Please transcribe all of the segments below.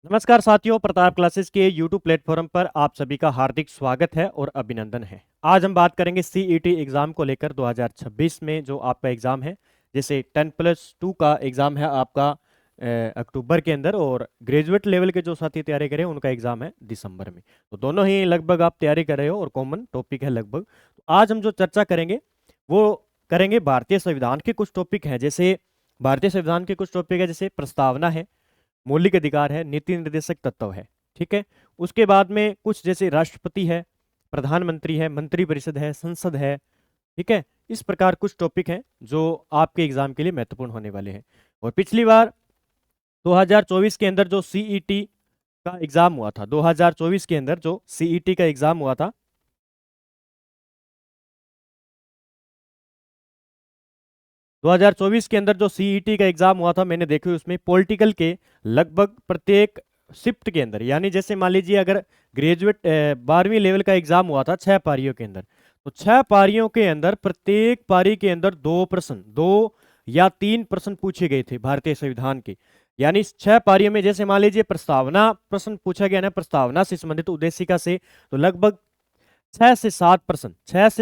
नमस्कार साथियों, प्रताप क्लासेस के YouTube प्लेटफॉर्म पर आप सभी का हार्दिक स्वागत है और अभिनंदन है। आज हम बात करेंगे सीईटी एग्ज़ाम को लेकर 2026 में जो आपका एग्ज़ाम है। जैसे 10+2 का एग्ज़ाम है आपका अक्टूबर के अंदर, और ग्रेजुएट लेवल के जो साथी तैयारी करें उनका एग्ज़ाम है दिसंबर में। तो दोनों ही लगभग आप तैयारी कर रहे हो और कॉमन टॉपिक है लगभग। तो आज हम जो चर्चा करेंगे वो करेंगे भारतीय संविधान के कुछ टॉपिक हैं। जैसे भारतीय संविधान के कुछ टॉपिक है, जैसे प्रस्तावना है, मौलिक अधिकार है, नीति निर्देशक तत्व है। ठीक है। उसके बाद में कुछ जैसे राष्ट्रपति है, प्रधानमंत्री है, मंत्रिपरिषद है, संसद है। ठीक है। इस प्रकार कुछ टॉपिक हैं जो आपके एग्जाम के लिए महत्वपूर्ण होने वाले हैं। और पिछली बार 2024 के अंदर जो सीईटी का एग्जाम हुआ था, 2024 के अंदर जो सीईटी का एग्जाम हुआ था, दो हजार चौबीस के अंदर जो सीईटी का एग्जाम हुआ था, मैंने देखी उसमें पॉलिटिकल के लगभग प्रत्येक शिफ्ट के अंदर, यानी जैसे मान लीजिए अगर ग्रेजुएट 12वीं लेवल का एग्जाम हुआ था 6 पारियों के अंदर, तो 6 पारियों के अंदर प्रत्येक पारी के अंदर 2 या 3 प्रश्न पूछे गए थे भारतीय संविधान के। यानी 6 पारियों में जैसे मान लीजिए प्रस्तावना प्रश्न पूछा गया ना, प्रस्तावना से संबंधित उद्देशिका से, तो लगभग 6 से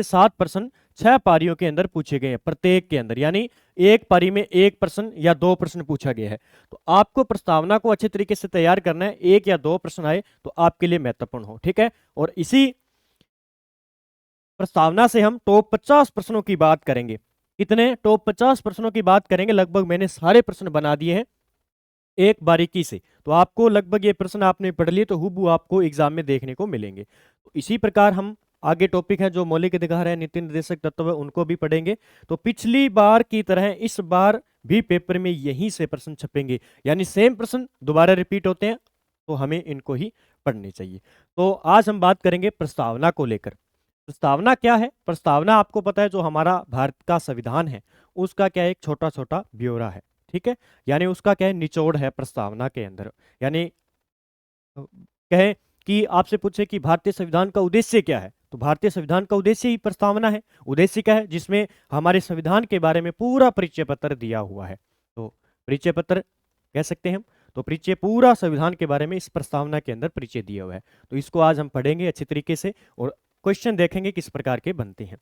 7 प्रश्न 6 पारियों के अंदर पूछे गए हैं प्रत्येक के अंदर, यानी एक पारी में 1 प्रश्न या 2 प्रश्न पूछा गया है। तो आपको प्रस्तावना को अच्छे तरीके से तैयार करना है, 1 या 2 प्रश्न आए तो आपके लिए महत्वपूर्ण हो। ठीक है। और इसी प्रस्तावना से हम टॉप 50 प्रश्नों की बात करेंगे। कितने टॉप 50 प्रश्नों की बात करेंगे? लगभग मैंने सारे प्रश्न बना दिए हैं एक बारीकी से, तो आपको लगभग ये प्रश्न आपने पढ़ लिए तो हुबहू आपको एग्जाम में देखने को मिलेंगे। तो इसी प्रकार हम आगे टॉपिक है जो मौलिक अधिकार है, नीति निर्देशक तत्व है, उनको भी पढ़ेंगे। तो पिछली बार की तरह इस बार भी पेपर में यहीं से प्रश्न छपेंगे, यानी सेम प्रश्न दोबारा रिपीट होते हैं, तो हमें इनको ही पढ़ने चाहिए। तो आज हम बात करेंगे प्रस्तावना को लेकर। प्रस्तावना क्या है? प्रस्तावना आपको पता है जो हमारा भारत का संविधान है उसका क्या है, एक छोटा छोटा ब्यौरा है। ठीक है। यानी उसका क्या है, निचोड़ है प्रस्तावना के अंदर। यानी कहे कि आपसे पूछे कि भारतीय संविधान का उद्देश्य क्या है, तो भारतीय संविधान का उद्देश्य ही प्रस्तावना है। उद्देश्य क्या है? जिसमें हमारे संविधान के बारे में पूरा परिचय पत्र दिया हुआ है। तो परिचय पत्र कह सकते हैं हम। तो परिचय पूरा संविधान के बारे में इस प्रस्तावना के अंदर परिचय दिया हुआ है। तो इसको आज हम पढ़ेंगे अच्छे तरीके से और क्वेश्चन देखेंगे किस प्रकार के बनते हैं।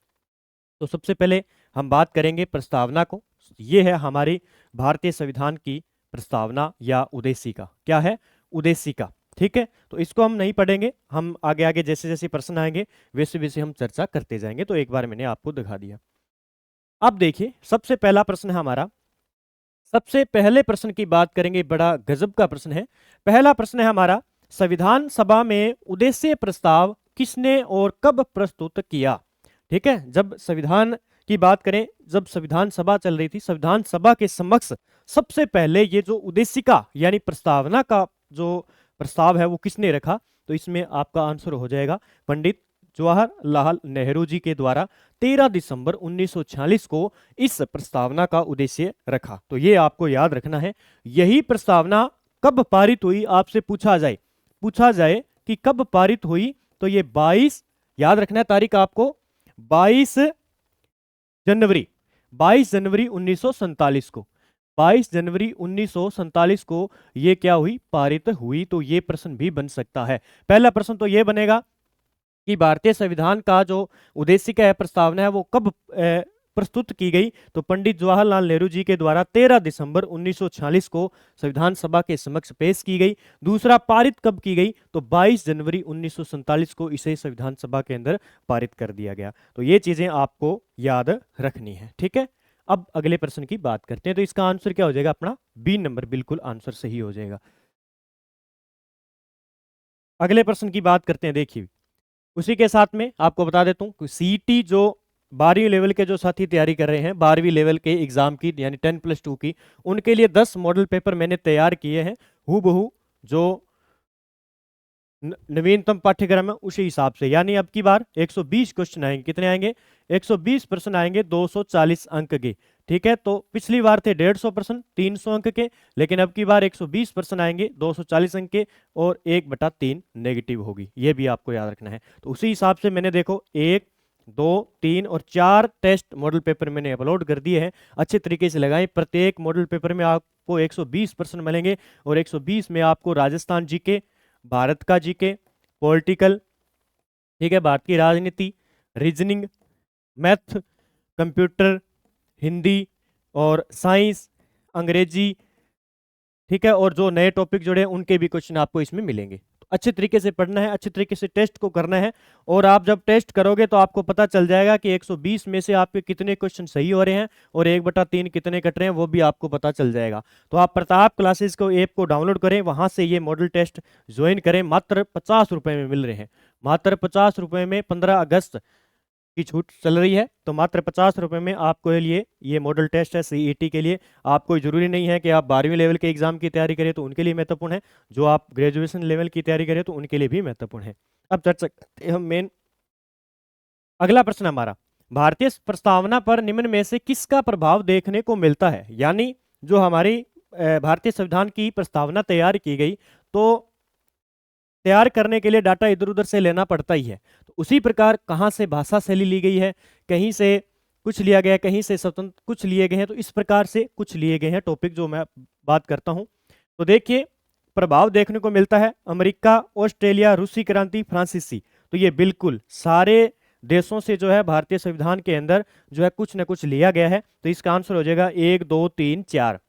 तो सबसे पहले हम बात करेंगे प्रस्तावना को। ये है हमारी भारतीय संविधान की प्रस्तावना या उद्देशिका। क्या है? उद्देशिका। ठीक है। तो इसको हम नहीं पढ़ेंगे, हम आगे आगे जैसे जैसे प्रश्न आएंगे वैसे वैसे हम चर्चा करते जाएंगे। तो एक बार मैंने आपको दिखा दिया। अब देखिए, सबसे पहला प्रश्न है हमारा। सबसे पहले प्रश्न की बात करेंगे, बड़ा गजब का प्रश्न है। पहला प्रश्न है हमारा, संविधान सभा में उद्देश्य प्रस्ताव किसने और कब प्रस्तुत किया? ठीक है। जब संविधान की बात करें, जब संविधान सभा चल रही थी, संविधान सभा के समक्ष सबसे पहले ये जो उद्देशिका यानी प्रस्तावना का जो प्रस्ताव है वो किसने रखा? तो इसमें आपका आंसर हो जाएगा पंडित जवाहरलाल नेहरू जी के द्वारा 13 दिसंबर 1946 को इस प्रस्तावना का उद्देश्य रखा। तो ये आपको याद रखना है। यही प्रस्तावना कब पारित हुई आपसे पूछा जाए कि कब पारित हुई, तो ये 22, याद रखना है तारीख आपको, 22 जनवरी 22 जनवरी 1947 को, 22 जनवरी 1947 को ये क्या हुई, पारित हुई। तो ये प्रश्न भी बन सकता है। पहला प्रश्न तो ये बनेगा कि भारतीय संविधान का जो उद्देशिका है, प्रस्तावना है, वो कब प्रस्तुत की गई? तो पंडित जवाहरलाल नेहरू जी के द्वारा 13 दिसंबर 1946 को संविधान सभा के समक्ष पेश की गई। दूसरा, पारित कब की गई? तो 22 जनवरी 1947 को इसे संविधान सभा के अंदर पारित कर दिया गया। तो ये चीजें आपको याद रखनी है। ठीक है। अब अगले प्रश्न की बात करते हैं। तो इसका आंसर क्या हो जाएगा अपना? बी नंबर बिल्कुल आंसर सही हो जाएगा। अगले प्रश्न की बात करते हैं। देखिए, उसी के साथ में आपको बता देता हूँ, सीईटी जो 12वीं लेवल के जो साथी तैयारी कर रहे हैं 12वीं लेवल के एग्जाम की, यानी 10+2 की, उनके लिए 10 मॉडल पेपर मैंने तैयार किए हैं हूबहू जो नवीनतम पाठ्यक्रम है उसी हिसाब से। यानी अब की बार 120 क्वेश्चन आएंगे। कितने आएंगे? 120 प्रश्न आएंगे 240 अंक के। ठीक है। तो पिछली बार थे 150 प्रश्न 300 अंक के, लेकिन अब की बार 120 प्रश्न आएंगे 240 अंक के, और 1/3 नेगेटिव होगी। ये भी आपको याद रखना है। तो उसी हिसाब से मैंने देखो 1, 2, 3 और 4 टेस्ट मॉडल पेपर मैंने अपलोड कर दिए हैं। अच्छे तरीके से लगाएं। प्रत्येक मॉडल पेपर में आपको 120 प्रश्न मिलेंगे और 120 में आपको राजस्थान जीके, भारत का जीके, पॉलिटिकल, ठीक है, भारत की राजनीति, रीजनिंग, मैथ, कंप्यूटर, हिंदी और साइंस, अंग्रेजी, ठीक है, और जो नए टॉपिक जुड़े हैं उनके भी क्वेश्चन आपको इसमें मिलेंगे। तो अच्छे तरीके से पढ़ना है, अच्छे तरीके से टेस्ट को करना है, और आप जब टेस्ट करोगे तो आपको पता चल जाएगा कि 120 में से आपके कितने क्वेश्चन सही हो रहे हैं और 1/3 कितने कट रहे हैं, वो भी आपको पता चल जाएगा। तो आप प्रताप क्लासेस को ऐप को डाउनलोड करें, वहां से ये मॉडल टेस्ट ज्वाइन करें। मात्र 50 रुपए में मिल रहे हैं, मात्र 50 रुपए में। 15 अगस्त की छूट चल रही है, तो मात्र 50 रुपए में आपको लिए ये मॉडल टेस्ट है सीईटी के लिए। आपको जरूरी नहीं है कि आप 12वीं लेवल के एग्जाम की तैयारी करें तो उनके लिए महत्वपूर्ण है, जो आप ग्रेजुएशन लेवल की तैयारी करें तो उनके लिए भी महत्वपूर्ण है। अब चर्चा करते हैं हम मेन। अगला प्रश्न हमारा, भारतीय प्रस्तावना पर निम्न में से किसका प्रभाव देखने को मिलता है? यानी जो हमारी भारतीय संविधान की प्रस्तावना तैयार की गई, तो तैयार करने के लिए डाटा इधर उधर से लेना पड़ता ही है, तो उसी प्रकार कहाँ से भाषा शैली ली गई है, कहीं से कुछ लिया गया है, कहीं से स्वतंत्र कुछ लिए गए हैं, तो इस प्रकार से कुछ लिए गए हैं टॉपिक जो मैं बात करता हूं। तो देखिए, प्रभाव देखने को मिलता है अमेरिका, ऑस्ट्रेलिया, रूसी क्रांति, फ्रांसीसी। तो ये बिल्कुल सारे देशों से जो है भारतीय संविधान के अंदर जो है कुछ ना कुछ लिया गया है। तो इसका आंसर हो जाएगा 1, 2, 3, 4।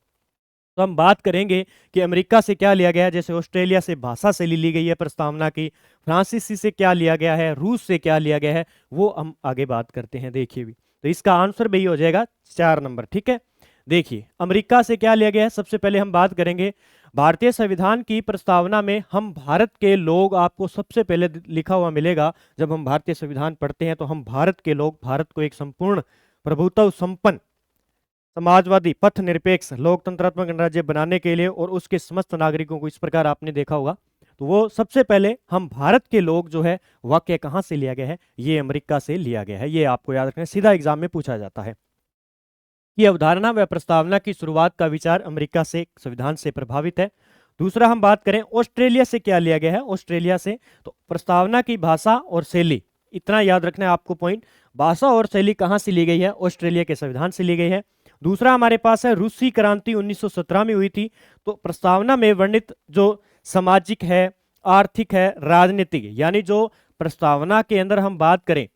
तो हम बात करेंगे कि अमेरिका से क्या लिया गया है। जैसे ऑस्ट्रेलिया से भाषा शैली ली गई है प्रस्तावना की, फ्रांसीसी से क्या लिया गया है, रूस से क्या लिया गया है, वो हम आगे बात करते हैं। देखिए भी, तो इसका आंसर भी हो जाएगा 4 नंबर। ठीक है, देखिए अमेरिका से क्या लिया गया है। सबसे पहले हम बात करेंगे भारतीय संविधान की प्रस्तावना में हम भारत के लोग, आपको सबसे पहले लिखा हुआ मिलेगा। जब हम भारतीय संविधान पढ़ते हैं तो हम भारत के लोग, भारत को एक संपूर्ण प्रभुत्व संपन्न समाजवादी पथ निरपेक्ष लोकतंत्रात्मक गणराज्य बनाने के लिए और उसके समस्त नागरिकों को, इस प्रकार आपने देखा होगा। तो वो सबसे पहले हम भारत के लोग जो है वाक्य कहाँ से लिया गया है, ये अमेरिका से लिया गया है। ये आपको याद रखना है, सीधा एग्जाम में पूछा जाता है कि अवधारणा व प्रस्तावना की शुरुआत का विचार अमेरिका से संविधान से प्रभावित है। दूसरा हम बात करें ऑस्ट्रेलिया से क्या लिया गया है। ऑस्ट्रेलिया से तो प्रस्तावना की भाषा और शैली, इतना याद रखना है आपको पॉइंट, भाषा और शैली कहाँ से ली गई है, ऑस्ट्रेलिया के संविधान से ली गई है। दूसरा हमारे पास है रूसी क्रांति 1917 में हुई थी। तो प्रस्तावना में वर्णित जो सामाजिक है, आर्थिक है, राजनीतिक, यानी जो प्रस्तावना के अंदर हम बात करें,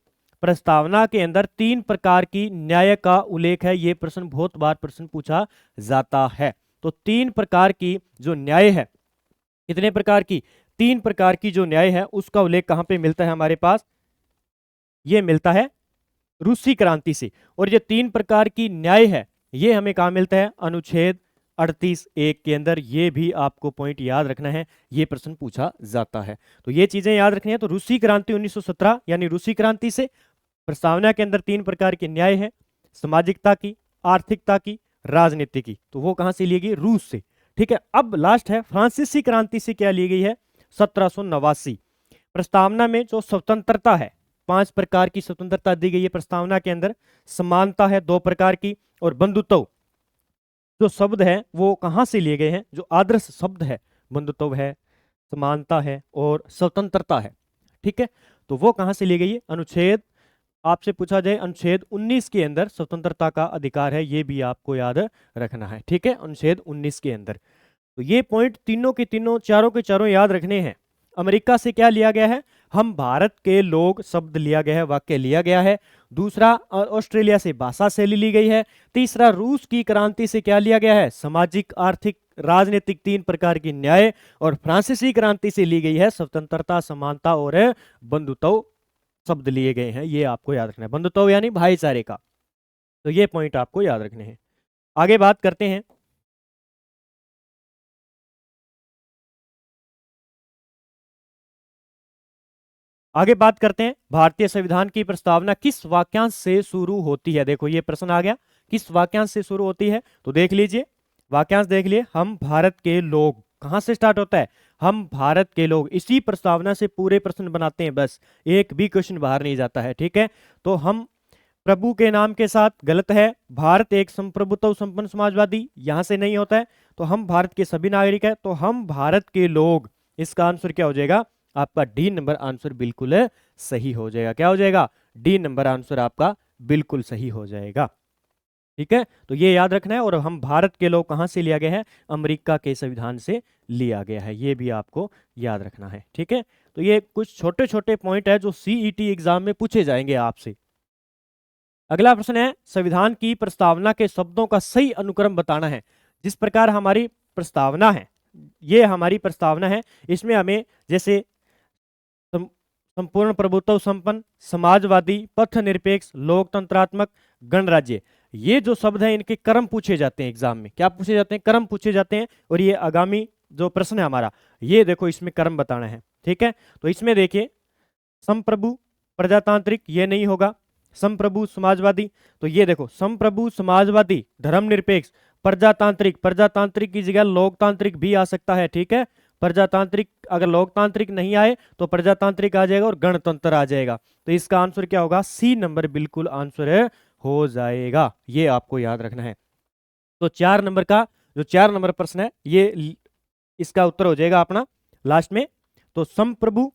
प्रस्तावना के अंदर 3 प्रकार की न्याय का उल्लेख है। ये प्रश्न बहुत बार प्रश्न पूछा जाता है। तो 3 प्रकार की जो न्याय है, कितने प्रकार की, 3 प्रकार की जो न्याय है, उसका उल्लेख कहां पे मिलता है हमारे पास, ये मिलता है रूसी क्रांति से। और ये 3 प्रकार की न्याय है, ये हमें कहां मिलता है, अनुच्छेद 38(1) के अंदर। ये भी आपको पॉइंट याद रखना है, ये प्रश्न पूछा जाता है। तो ये चीजें याद रखनी है। तो रूसी क्रांति 1917 यानी रूसी क्रांति से प्रस्तावना के अंदर 3 प्रकार के न्याय है, सामाजिकता की, आर्थिकता की, राजनीति की। तो वो कहां से ली गई, रूस से। ठीक है, अब लास्ट है फ्रांसीसी क्रांति से क्या ली गई है, 1789। प्रस्तावना में जो स्वतंत्रता है, 5 प्रकार की स्वतंत्रता दी गई है प्रस्तावना के अंदर। समानता है 2 प्रकार की, और बंधुत्व जो शब्द है वो कहां से लिए गए हैं, जो आदर्श शब्द है, बंधुत्व है, समानता है और स्वतंत्रता है। ठीक है, तो वो कहां से ली गई है, अनुच्छेद, आपसे पूछा जाए अनुच्छेद 19 के अंदर स्वतंत्रता का अधिकार है, ये भी आपको याद रखना है। ठीक है, अनुच्छेद 19 के अंदर। तो ये पॉइंट तीनों के तीनों, चारों के चारों याद रखने हैं। अमेरिका से क्या लिया गया है, हम भारत के लोग शब्द लिया गया है, वाक्य लिया गया है। दूसरा ऑस्ट्रेलिया से भाषा शैली ली गई है। तीसरा रूस की क्रांति से क्या लिया गया है, सामाजिक, आर्थिक, राजनीतिक 3 प्रकार की न्याय। और फ्रांसीसी क्रांति से ली गई है स्वतंत्रता, समानता और बंधुत्व शब्द लिए गए हैं। ये आपको याद रखना है, बंधुत्व यानी भाईचारे का। तो ये पॉइंट आपको याद रखने हैं। आगे बात करते हैं, आगे बात करते हैं भारतीय संविधान की प्रस्तावना किस वाक्यांश से शुरू होती है। देखो ये प्रश्न आ गया, किस वाक्यांश से शुरू होती है। तो देख लीजिए वाक्यांश, देख लिए, हम भारत के लोग, कहां से स्टार्ट होता है, हम भारत के लोग। इसी प्रस्तावना से पूरे प्रश्न बनाते हैं, बस एक भी क्वेश्चन बाहर नहीं जाता है। ठीक है, तो हम प्रभु के नाम के साथ, गलत है, भारत एक संप्रभुत्व संपन्न समाजवादी, यहां से नहीं होता है। तो हम भारत के सभी नागरिक है, तो हम भारत के लोग, इसका आंसर क्या हो जाएगा, आपका डी नंबर आंसर बिल्कुल सही हो जाएगा। क्या हो जाएगा, डी नंबर आंसर आपका बिल्कुल सही हो जाएगा। ठीक है, तो ये याद रखना है। और हम भारत के लोग कहाँ से लिया गया है, अमेरिका के संविधान से लिया गया है, ये भी आपको याद रखना है। ठीक है, तो ये कुछ छोटे छोटे पॉइंट है जो सीईटी एग्जाम में पूछे जाएंगे आपसे। अगला प्रश्न है, संविधान की प्रस्तावना के शब्दों का सही अनुक्रम बताना है। जिस प्रकार हमारी प्रस्तावना है, ये हमारी प्रस्तावना है, इसमें हमें जैसे संपूर्ण प्रभुत्व संपन्न, समाजवादी, पथ निरपेक्ष, लोकतंत्रात्मक, गणराज्य, ये जो शब्द हैं इनके क्रम पूछे जाते हैं एग्जाम में। क्या पूछे जाते हैं, क्रम पूछे जाते हैं। और ये आगामी जो प्रश्न है हमारा, ये देखो इसमें क्रम बताना है। ठीक है, तो इसमें देखिए संप्रभु, प्रजातांत्रिक, ये नहीं होगा। संप्रभु समाजवादी, तो ये देखो संप्रभु समाजवादी, धर्मनिरपेक्ष, प्रजातांत्रिक, प्रजातांत्रिक की जगह लोकतांत्रिक भी आ सकता है। ठीक है, प्रजातांत्रिक, अगर लोकतांत्रिक नहीं आए तो प्रजातांत्रिक आ जाएगा और गणतंत्र आ जाएगा। तो इसका आंसर क्या होगा, सी नंबर बिल्कुल आंसर हो जाएगा। ये आपको याद रखना है। तो 4 नंबर का जो 4 नंबर प्रश्न है, ये इसका उत्तर हो जाएगा अपना लास्ट में। तो संप्रभु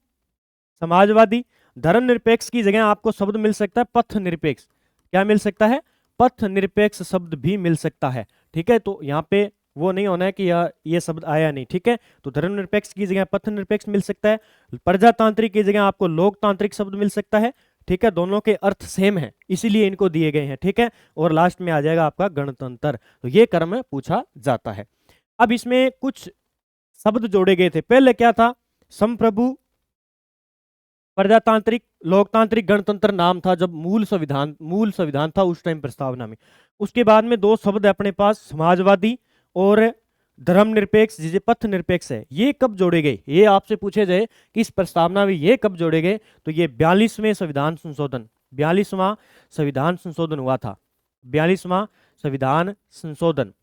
समाजवादी, धर्मनिरपेक्ष की जगह आपको शब्द मिल सकता है पथ निरपेक्ष। क्या मिल सकता है, पथ निरपेक्ष शब्द भी मिल सकता है। ठीक है, तो यहाँ पे वो नहीं होना है कि ये शब्द आया नहीं। ठीक है, तो धर्मनिरपेक्ष की जगह पथ निरपेक्ष मिल सकता है, प्रजातांत्रिक की जगह आपको लोकतांत्रिक शब्द मिल सकता है। ठीक है, दोनों के अर्थ सेम है इसीलिए इनको दिए गए हैं। ठीक है, और लास्ट में आ जाएगा आपका गणतंत्र। तो ये क्रम पूछा जाता है। अब इसमें कुछ शब्द जोड़े गए थे। पहले क्या था, संप्रभु, प्रजातांत्रिक, लोकतांत्रिक, गणतंत्र नाम था जब मूल संविधान था उस टाइम प्रस्तावना में। उसके बाद में 2 शब्द अपने पास, समाजवादी और धर्मनिरपेक्ष, जिसे पथ निरपेक्ष है, ये कब जोड़े गए, ये आपसे पूछे जाए कि इस प्रस्तावना में ये कब जोड़े गए। तो ये 42वें संविधान संशोधन, 42वां संविधान संशोधन हुआ था। 42वां संविधान संशोधन,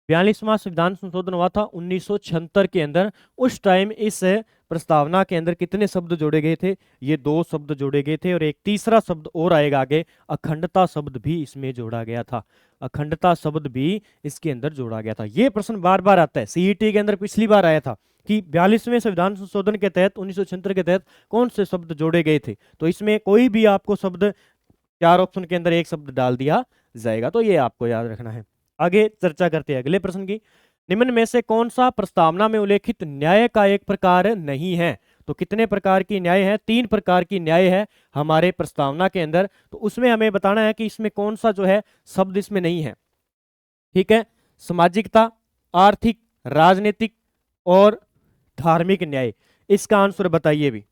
42वां संविधान संशोधन हुआ था 1976 के अंदर। उस टाइम इस प्रस्तावना के अंदर कितने शब्द जोड़े गए थे, ये 2 शब्द जोड़े गए थे। और एक तीसरा शब्द और आएगा आगे, अखंडता शब्द भी इसमें जोड़ा गया था। अखंडता शब्द भी इसके अंदर जोड़ा गया था। ये प्रश्न बार बार आता है सीईटी के अंदर। पिछली बार आया था कि 42वें संविधान संशोधन के तहत 1976 के तहत कौन से शब्द जोड़े गए थे। तो इसमें कोई भी आपको शब्द 4 ऑप्शन के अंदर एक शब्द डाल दिया जाएगा। तो ये आपको याद रखना है। आगे चर्चा करते हैं अगले प्रश्न की। निम्न में से कौन सा प्रस्तावना में उल्लेखित न्याय का एक प्रकार नहीं है। तो कितने प्रकार की न्याय है, 3 प्रकार की न्याय है हमारे प्रस्तावना के अंदर। तो उसमें हमें बताना है कि इसमें कौन सा जो है शब्द इसमें नहीं है। ठीक है, सामाजिकता, आर्थिक, राजनीतिक और धार्मिक न्याय। इसका आंसर बताइए भी,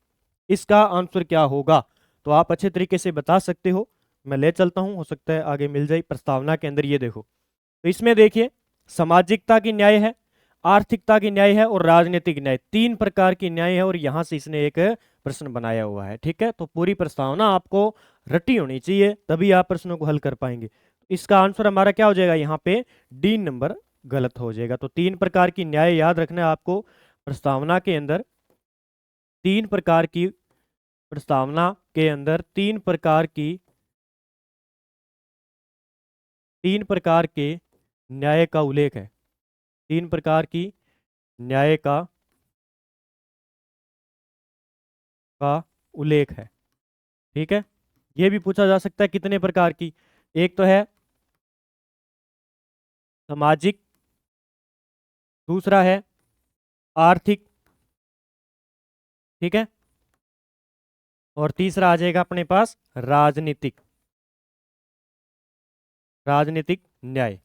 इसका आंसर क्या होगा। तो आप अच्छे तरीके से बता सकते हो, मैं ले चलता हूं, हो सकता है आगे मिल जाए प्रस्तावना के अंदर। ये देखो, तो इसमें देखिए सामाजिकता की न्याय है, आर्थिकता की न्याय है और राजनीतिक न्याय, 3 प्रकार की न्याय है। और यहां से इसने एक प्रश्न बनाया हुआ है। ठीक है, तो पूरी प्रस्तावना आपको रटी होनी चाहिए तभी आप प्रश्नों को हल कर पाएंगे। इसका आंसर हमारा क्या हो जाएगा, यहाँ पे डी नंबर गलत हो जाएगा। तो 3 प्रकार की न्याय याद रखना है आपको प्रस्तावना के अंदर। 3 प्रकार की प्रस्तावना के अंदर 3 प्रकार की 3 प्रकार के न्याय का उल्लेख है। 3 प्रकार की न्याय का उल्लेख है। ठीक है, यह भी पूछा जा सकता है कितने प्रकार की। एक तो है सामाजिक, दूसरा है आर्थिक, ठीक है, और तीसरा आ जाएगा अपने पास राजनीतिक, राजनीतिक न्याय।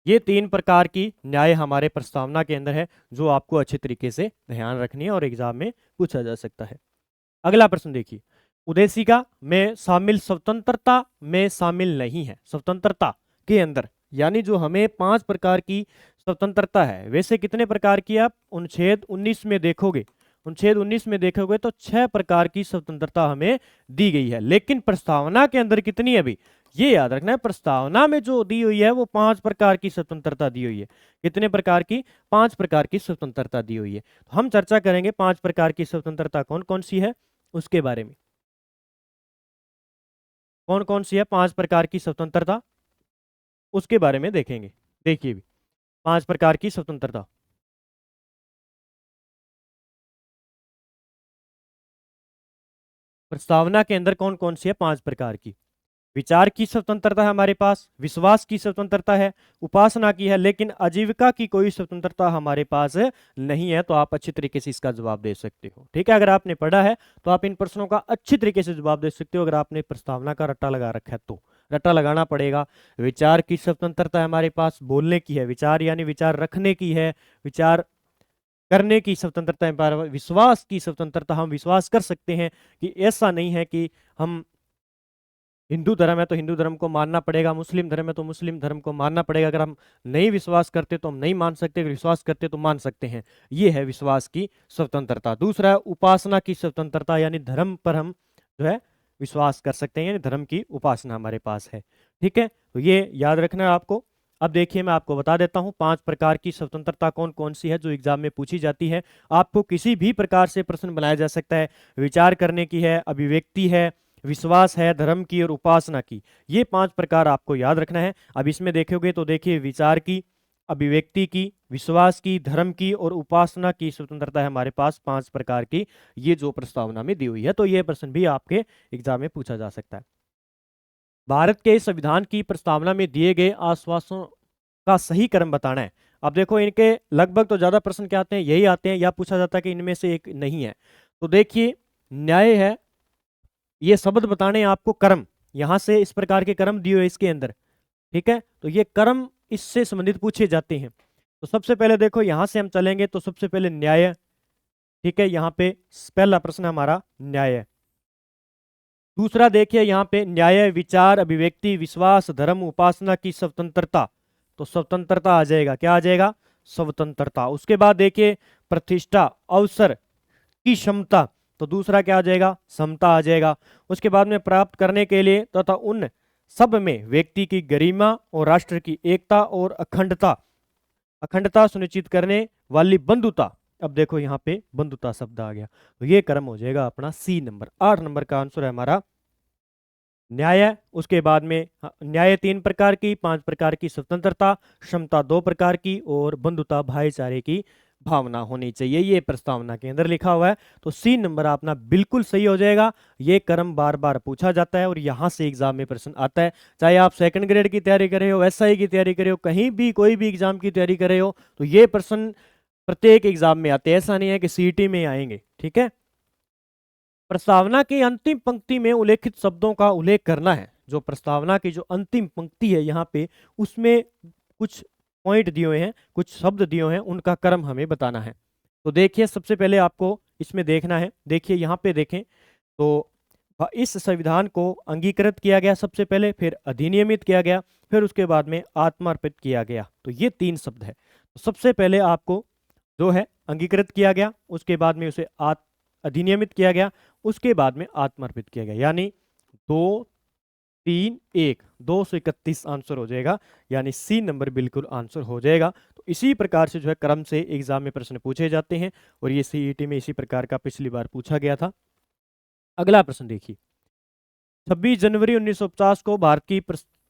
ये 3 प्रकार की न्याय हमारे प्रस्तावना के अंदर है जो आपको अच्छे तरीके से ध्यान रखनी है और एग्जाम में पूछा जा सकता है। अगला प्रश्न देखिए, उद्देशिका में शामिल स्वतंत्रता में शामिल नहीं है। स्वतंत्रता के अंदर यानी जो हमें 5 प्रकार की स्वतंत्रता है, वैसे कितने प्रकार की आप अनुच्छेद 19 में देखोगे, अनुच्छेद 19 में देखोगे तो 6 प्रकार की स्वतंत्रता हमें दी गई है। लेकिन प्रस्तावना के अंदर कितनी है अभी, ये याद रखना है। प्रस्तावना में जो दी हुई है वो 5 प्रकार की स्वतंत्रता दी हुई है। कितने प्रकार की, 5 प्रकार की स्वतंत्रता दी हुई है। तो हम चर्चा करेंगे 5 प्रकार की स्वतंत्रता कौन कौन सी है उसके बारे में। कौन कौन सी है 5 प्रकार की स्वतंत्रता, उसके बारे में देखेंगे। देखिए भी 5 प्रकार की स्वतंत्रता। प्रस्तावना के अंदर कौन कौन सी है? 5 प्रकार की। विचार की स्वतंत्रता है हमारे पास, विश्वास की स्वतंत्रता है, उपासना की है, लेकिन आजीविका की कोई स्वतंत्रता हमारे पास नहीं है। तो आप अच्छी तरीके से इसका जवाब दे सकते हो। ठीक है, अगर आपने पढ़ा है तो आप इन प्रश्नों का अच्छी तरीके से जवाब दे सकते हो। अगर आपने प्रस्तावना का रट्टा लगा रखा है तो रट्टा लगाना पड़ेगा। विचार की स्वतंत्रता है हमारे पास, बोलने की है, विचार यानी विचार रखने की है, विचार करने की स्वतंत्रता है, विश्वास की स्वतंत्रता, हम विश्वास कर सकते हैं कि ऐसा नहीं है कि हम हिंदू धर्म है तो हिंदू धर्म को मानना पड़ेगा, मुस्लिम धर्म है तो मुस्लिम धर्म को मानना पड़ेगा। अगर हम नहीं विश्वास करते तो हम नहीं मान सकते, अगर विश्वास करते तो मान सकते हैं। ये है विश्वास की स्वतंत्रता। दूसरा है उपासना की स्वतंत्रता, यानी धर्म पर हम जो है विश्वास कर सकते हैं, यानी धर्म की उपासना हमारे पास है। ठीक है, तो ये याद रखना है आपको। अब देखिए मैं आपको बता देता हूं 5 प्रकार की स्वतंत्रता कौन कौन सी है जो एग्जाम में पूछी जाती है। आपको किसी भी प्रकार से प्रश्न बनाया जा सकता है। विचार करने की है, अभिव्यक्ति है, विश्वास है, धर्म की और उपासना की। ये 5 प्रकार आपको याद रखना है। अब इसमें देखोगे तो देखिए विचार की, अभिव्यक्ति की, विश्वास की, धर्म की और उपासना की स्वतंत्रता है हमारे पास 5 प्रकार की, ये जो प्रस्तावना में दी हुई है। तो ये प्रश्न भी आपके एग्जाम में पूछा जा सकता है। भारत के संविधान की प्रस्तावना में दिए गए आश्वासों का सही क्रम बताना है। अब देखो इनके लगभग तो ज्यादा प्रश्न क्या आते हैं, यही आते हैं, या पूछा जाता है कि इनमें से एक नहीं है। तो देखिए न्याय है, ये शब्द बताने हैं आपको, कर्म, यहां से इस प्रकार के कर्म दिए हुए इसके अंदर। ठीक है, तो ये कर्म इससे संबंधित पूछे जाते हैं। तो सबसे पहले देखो यहां से हम चलेंगे तो सबसे पहले न्याय। ठीक है, यहाँ पे पहला प्रश्न हमारा न्याय है। दूसरा देखिए यहाँ पे न्याय, विचार, अभिव्यक्ति, विश्वास, धर्म, उपासना की स्वतंत्रता। तो स्वतंत्रता आ जाएगा, क्या आ जाएगा? स्वतंत्रता। उसके बाद देखिए प्रतिष्ठा, अवसर की क्षमता, तो दूसरा क्या आ जाएगा? समता आ जाएगा। उसके बाद में प्राप्त करने के लिए तथा उन सब में व्यक्ति की गरिमा और राष्ट्र की एकता और अखंडता, अखंडता सुनिश्चित करने वाली बंधुता। अब देखो यहाँ पे बंधुता शब्द आ गया, तो ये क्रम हो जाएगा अपना सी नंबर। 8 नंबर का आंसर है हमारा न्याय। उसके बाद में न्याय 3 प्रकार की, 5 प्रकार की स्वतंत्रता, क्षमता 2 प्रकार की और बंधुता भाईचारे की भावना होनी चाहिए। ये प्रस्तावना के अंदर लिखा हुआ है। तो सी नंबर अपना बिल्कुल सही हो जाएगा। ये क्रम बार बार पूछा जाता है और यहां से एग्जाम में प्रश्न आता है। चाहे आप सेकंड ग्रेड की तैयारी कर रहे हो, एसआई की तैयारी कर रहे हो, कहीं भी कोई भी एग्जाम की तैयारी कर रहे हो, तो ये प्रश्न प्रत्येक एग्जाम में आते हैं। ऐसा नहीं है कि सीईटी में आएंगे। ठीक है, प्रस्तावना की अंतिम पंक्ति में उल्लेखित शब्दों का उल्लेख करना है। जो प्रस्तावना की जो अंतिम पंक्ति है यहाँ पे, उसमें कुछ पॉइंट दिए हुए हैं, कुछ शब्द दिए हुए हैं, उनका क्रम हमें बताना है। तो देखिए सबसे पहले आपको इसमें देखना है, देखिए यहाँ पे देखें तो इस संविधान को अंगीकृत किया गया सबसे पहले, फिर अधिनियमित किया गया, फिर उसके बाद में आत्मार्पित किया गया। तो ये 3 शब्द है। तो सबसे पहले आपको जो है अंगीकृत किया गया, उसके बाद में उसे अधिनियमित किया गया, उसके बाद में आत्मार्पित किया गया, यानी 2 3 1 231 आंसर हो जाएगा, यानी सी नंबर बिल्कुल आंसर हो जाएगा। तो इसी प्रकार से जो है क्रम से एग्जाम में प्रश्न पूछे जाते हैं और ये सीईटी में इसी प्रकार का पिछली बार पूछा गया था। अगला प्रश्न देखिए, 26 जनवरी 1950 को भारत की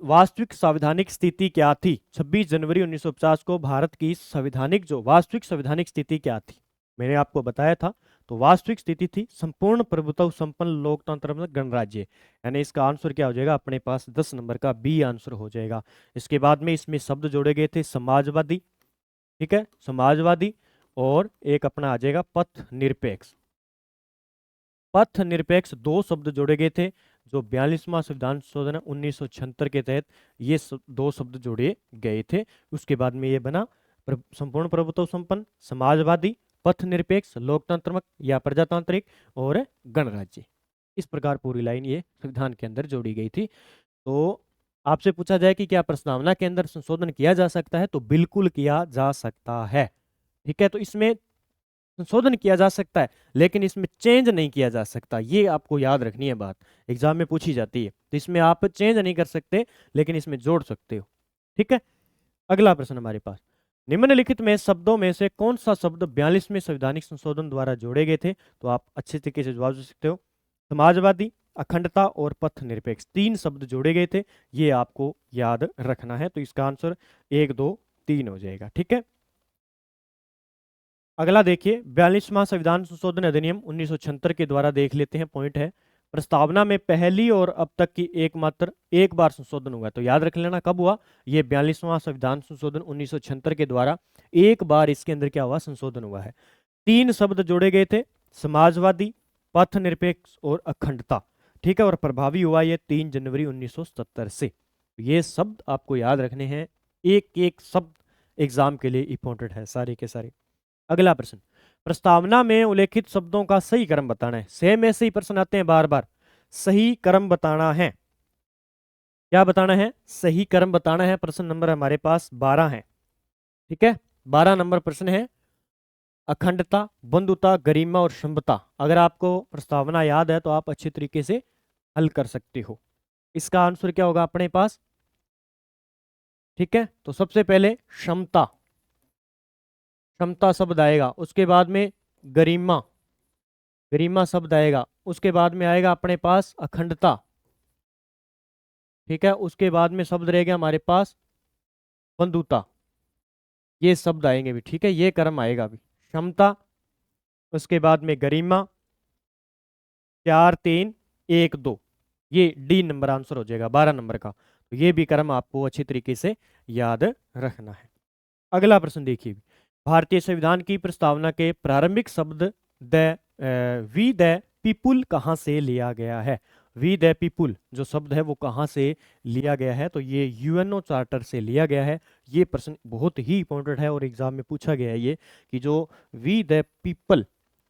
वास्तविक संवैधानिक स्थिति क्या थी? 26 जनवरी 1950 को भारत की संवैधानिक जो वास्तविक संवैधानिक स्थिति क्या थी? मैंने आपको बताया था। तो वास्तविक स्थिति थी संपूर्ण प्रभुत्व संपन्न लोकतंत्र में गणराज्य, यानी इसका आंसर क्या हो जाएगा? अपने पास 10 नंबर का बी आंसर हो जाएगा। इसके बाद में इसमें शब्द जोड़े गए थे समाजवादी। ठीक है, समाजवादी, और एक अपना आ जाएगा पथ निरपेक्ष। पथ निरपेक्ष 2 शब्द जोड़े गए थे। जो 42वां संविधान संशोधन 1976 के तहत ये 2 शब्द जोड़े गए थे। उसके बाद में ये बना संपूर्ण प्रभुत्व संपन्न, समाजवादी, पथ निरपेक्ष, लोकतंत्रात्मक या प्रजातांत्रिक और गणराज्य। इस प्रकार पूरी लाइन ये संविधान के अंदर जोड़ी गई थी। तो आपसे पूछा जाए कि क्या प्रस्तावना के अंदर संशोधन किया जा सकता है? तो बिल्कुल किया जा सकता है। ठीक है, तो इसमें संशोधन किया जा सकता है, लेकिन इसमें चेंज नहीं किया जा सकता। ये आपको याद रखनी है बात, एग्जाम में पूछी जाती है। तो इसमें आप चेंज नहीं कर सकते, लेकिन इसमें जोड़ सकते हो। ठीक है, अगला प्रश्न हमारे पास, निम्नलिखित में शब्दों में से कौन सा शब्द 42वें संवैधानिक संशोधन द्वारा जोड़े गए थे? तो आप अच्छे तरीके से जवाब दे सकते हो। समाजवादी, अखंडता और पथ निरपेक्ष, 3 शब्द जोड़े गए थे, ये आपको याद रखना है। तो इसका आंसर 1 2 3 हो जाएगा। ठीक है, अगला देखिए 42वां संविधान संशोधन अधिनियम 1976 के द्वारा देख लेते हैं। पॉइंट है प्रस्तावना में पहली और अब तक की एकमात्र एक बार संशोधन हुआ है। तो याद रख लेना कब हुआ, ये 42वां संविधान संशोधन 1976 के द्वारा एक बार इसके अंदर क्या हुआ, संशोधन हुआ है। 3 शब्द जोड़े गए थे, समाजवादी, पथ निरपेक्ष और अखंडता, ठीक है, और प्रभावी हुआ ये 3 जनवरी 1970 से। ये शब्द आपको याद रखने हैं, एक एक शब्द एग्जाम के लिए इंपॉर्टेंट है सारे के सारे। अगला प्रश्न, प्रस्तावना में उल्लेखित शब्दों का सही क्रम बताना है। सेम ऐसे ही प्रश्न आते हैं बार बार, सही क्रम बताना है। क्या बताना है, सही क्रम बताना है। प्रश्न नंबर हमारे पास 12 है, ठीक है, 12 नंबर प्रश्न है। अखंडता, बंधुता, गरिमा और क्षमता। अगर आपको प्रस्तावना याद है तो आप अच्छी तरीके से हल कर सकते हो। इसका आंसर क्या होगा अपने पास, ठीक है। तो सबसे पहले क्षमता, क्षमता शब्द आएगा, उसके बाद में गरिमा, गरिमा शब्द आएगा, उसके बाद में आएगा अपने पास अखंडता, ठीक है, उसके बाद में शब्द रहेगा हमारे पास बंधुता। ये शब्द आएंगे भी, ठीक है, ये क्रम आएगा भी, क्षमता, उसके बाद में गरिमा, 4 3 1 2, ये डी नंबर आंसर हो जाएगा 12 नंबर का। तो ये भी क्रम आपको अच्छी तरीके से याद रखना है। अगला प्रश्न देखिए, भारतीय संविधान की प्रस्तावना के प्रारंभिक शब्द वी द पीपुल कहाँ से लिया गया है। वी द पीपुल जो शब्द है वो कहाँ से लिया गया है, तो ये यूएनओ चार्टर से लिया गया है। ये प्रश्न बहुत ही इंपॉर्टेंट है और एग्जाम में पूछा गया है ये, कि जो वी द पीपल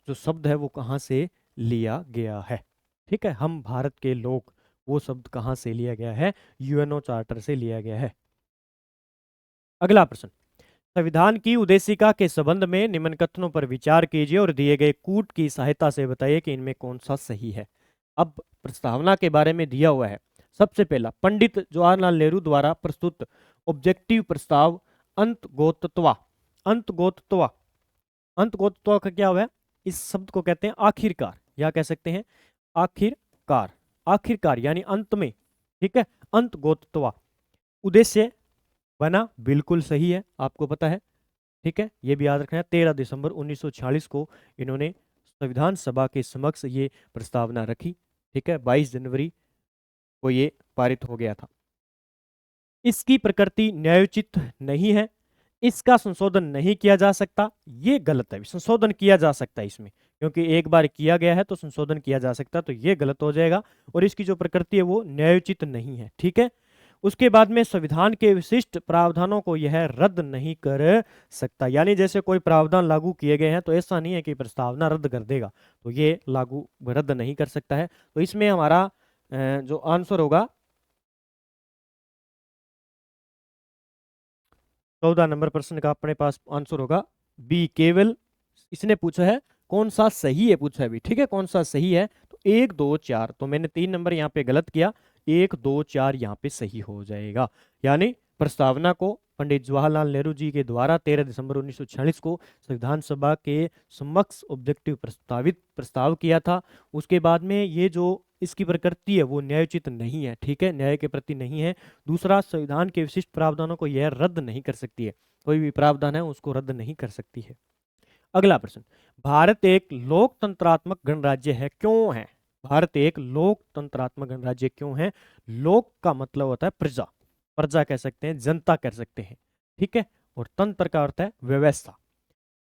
जो शब्द है वो कहाँ से लिया गया है, ठीक है, हम भारत के लोग, वो शब्द कहाँ से लिया गया है, यूएनओ चार्टर से लिया गया है। अगला प्रश्न, संविधान की उद्देशिका के संबंध में निम्न कथनों पर विचार कीजिए और दिए गए कूट की सहायता से बताइए कि इनमें कौन सा सही है। अब प्रस्तावना के बारे में दिया हुआ है, सबसे पहला पंडित जवाहरलाल नेहरू द्वारा प्रस्तुत ऑब्जेक्टिव प्रस्ताव अंतगोतत्वा, अंतगोतत्वा, अंतगोतत्वा का क्या हुआ है, इस शब्द को कहते हैं आखिरकार, या कह सकते हैं आखिरकार, आखिरकार यानी अंत में, ठीक है, अंतगोतत्वा। उद्देश्य बना बिल्कुल सही है, आपको पता है, ठीक है, ये भी याद रखना है। 13 दिसंबर 1946 को इन्होंने संविधान सभा के समक्ष ये प्रस्तावना रखी, ठीक है, 22 जनवरी को ये पारित हो गया था। इसकी प्रकृति न्यायोचित नहीं है, इसका संशोधन नहीं किया जा सकता, ये गलत है। संशोधन किया जा सकता है इसमें, क्योंकि एक बार किया गया है तो संशोधन किया जा सकता है, तो ये गलत हो जाएगा। और इसकी जो प्रकृति है वो न्यायोचित नहीं है, ठीक है। उसके बाद में संविधान के विशिष्ट प्रावधानों को यह रद्द नहीं कर सकता, यानी जैसे कोई प्रावधान लागू किए गए हैं तो ऐसा नहीं है कि प्रस्तावना रद्द कर देगा, तो ये लागू रद्द नहीं कर सकता है। तो इसमें हमारा जो आंसर होगा 14 नंबर प्रश्न का अपने पास आंसर होगा बी, केवल इसने पूछा है कौन सा सही है, पूछा है भी, ठीक है, कौन सा सही है। तो 1 2 4, तो मैंने 3 नंबर यहाँ पे गलत किया, 1 2 4 यहाँ पे सही हो जाएगा। यानी प्रस्तावना को पंडित जवाहरलाल नेहरू जी के द्वारा 13 दिसंबर 1946 को संविधान सभा के समक्ष ऑब्जेक्टिव प्रस्ताव किया था। उसके बाद में ये जो इसकी प्रकृति है वो न्यायोचित नहीं है, ठीक है, न्याय के प्रति नहीं है। दूसरा, संविधान के विशिष्ट प्रावधानों को यह रद्द नहीं कर सकती है, कोई भी प्रावधान है उसको रद्द नहीं कर सकती है। अगला प्रश्न, भारत एक लोकतंत्रात्मक गणराज्य है, क्यों है। भारत एक लोकतंत्रात्मक गणराज्य क्यों है। लोक का मतलब होता है प्रजा, प्रजा कह सकते हैं, जनता कह सकते हैं, ठीक है, और तंत्र का अर्थ है व्यवस्था।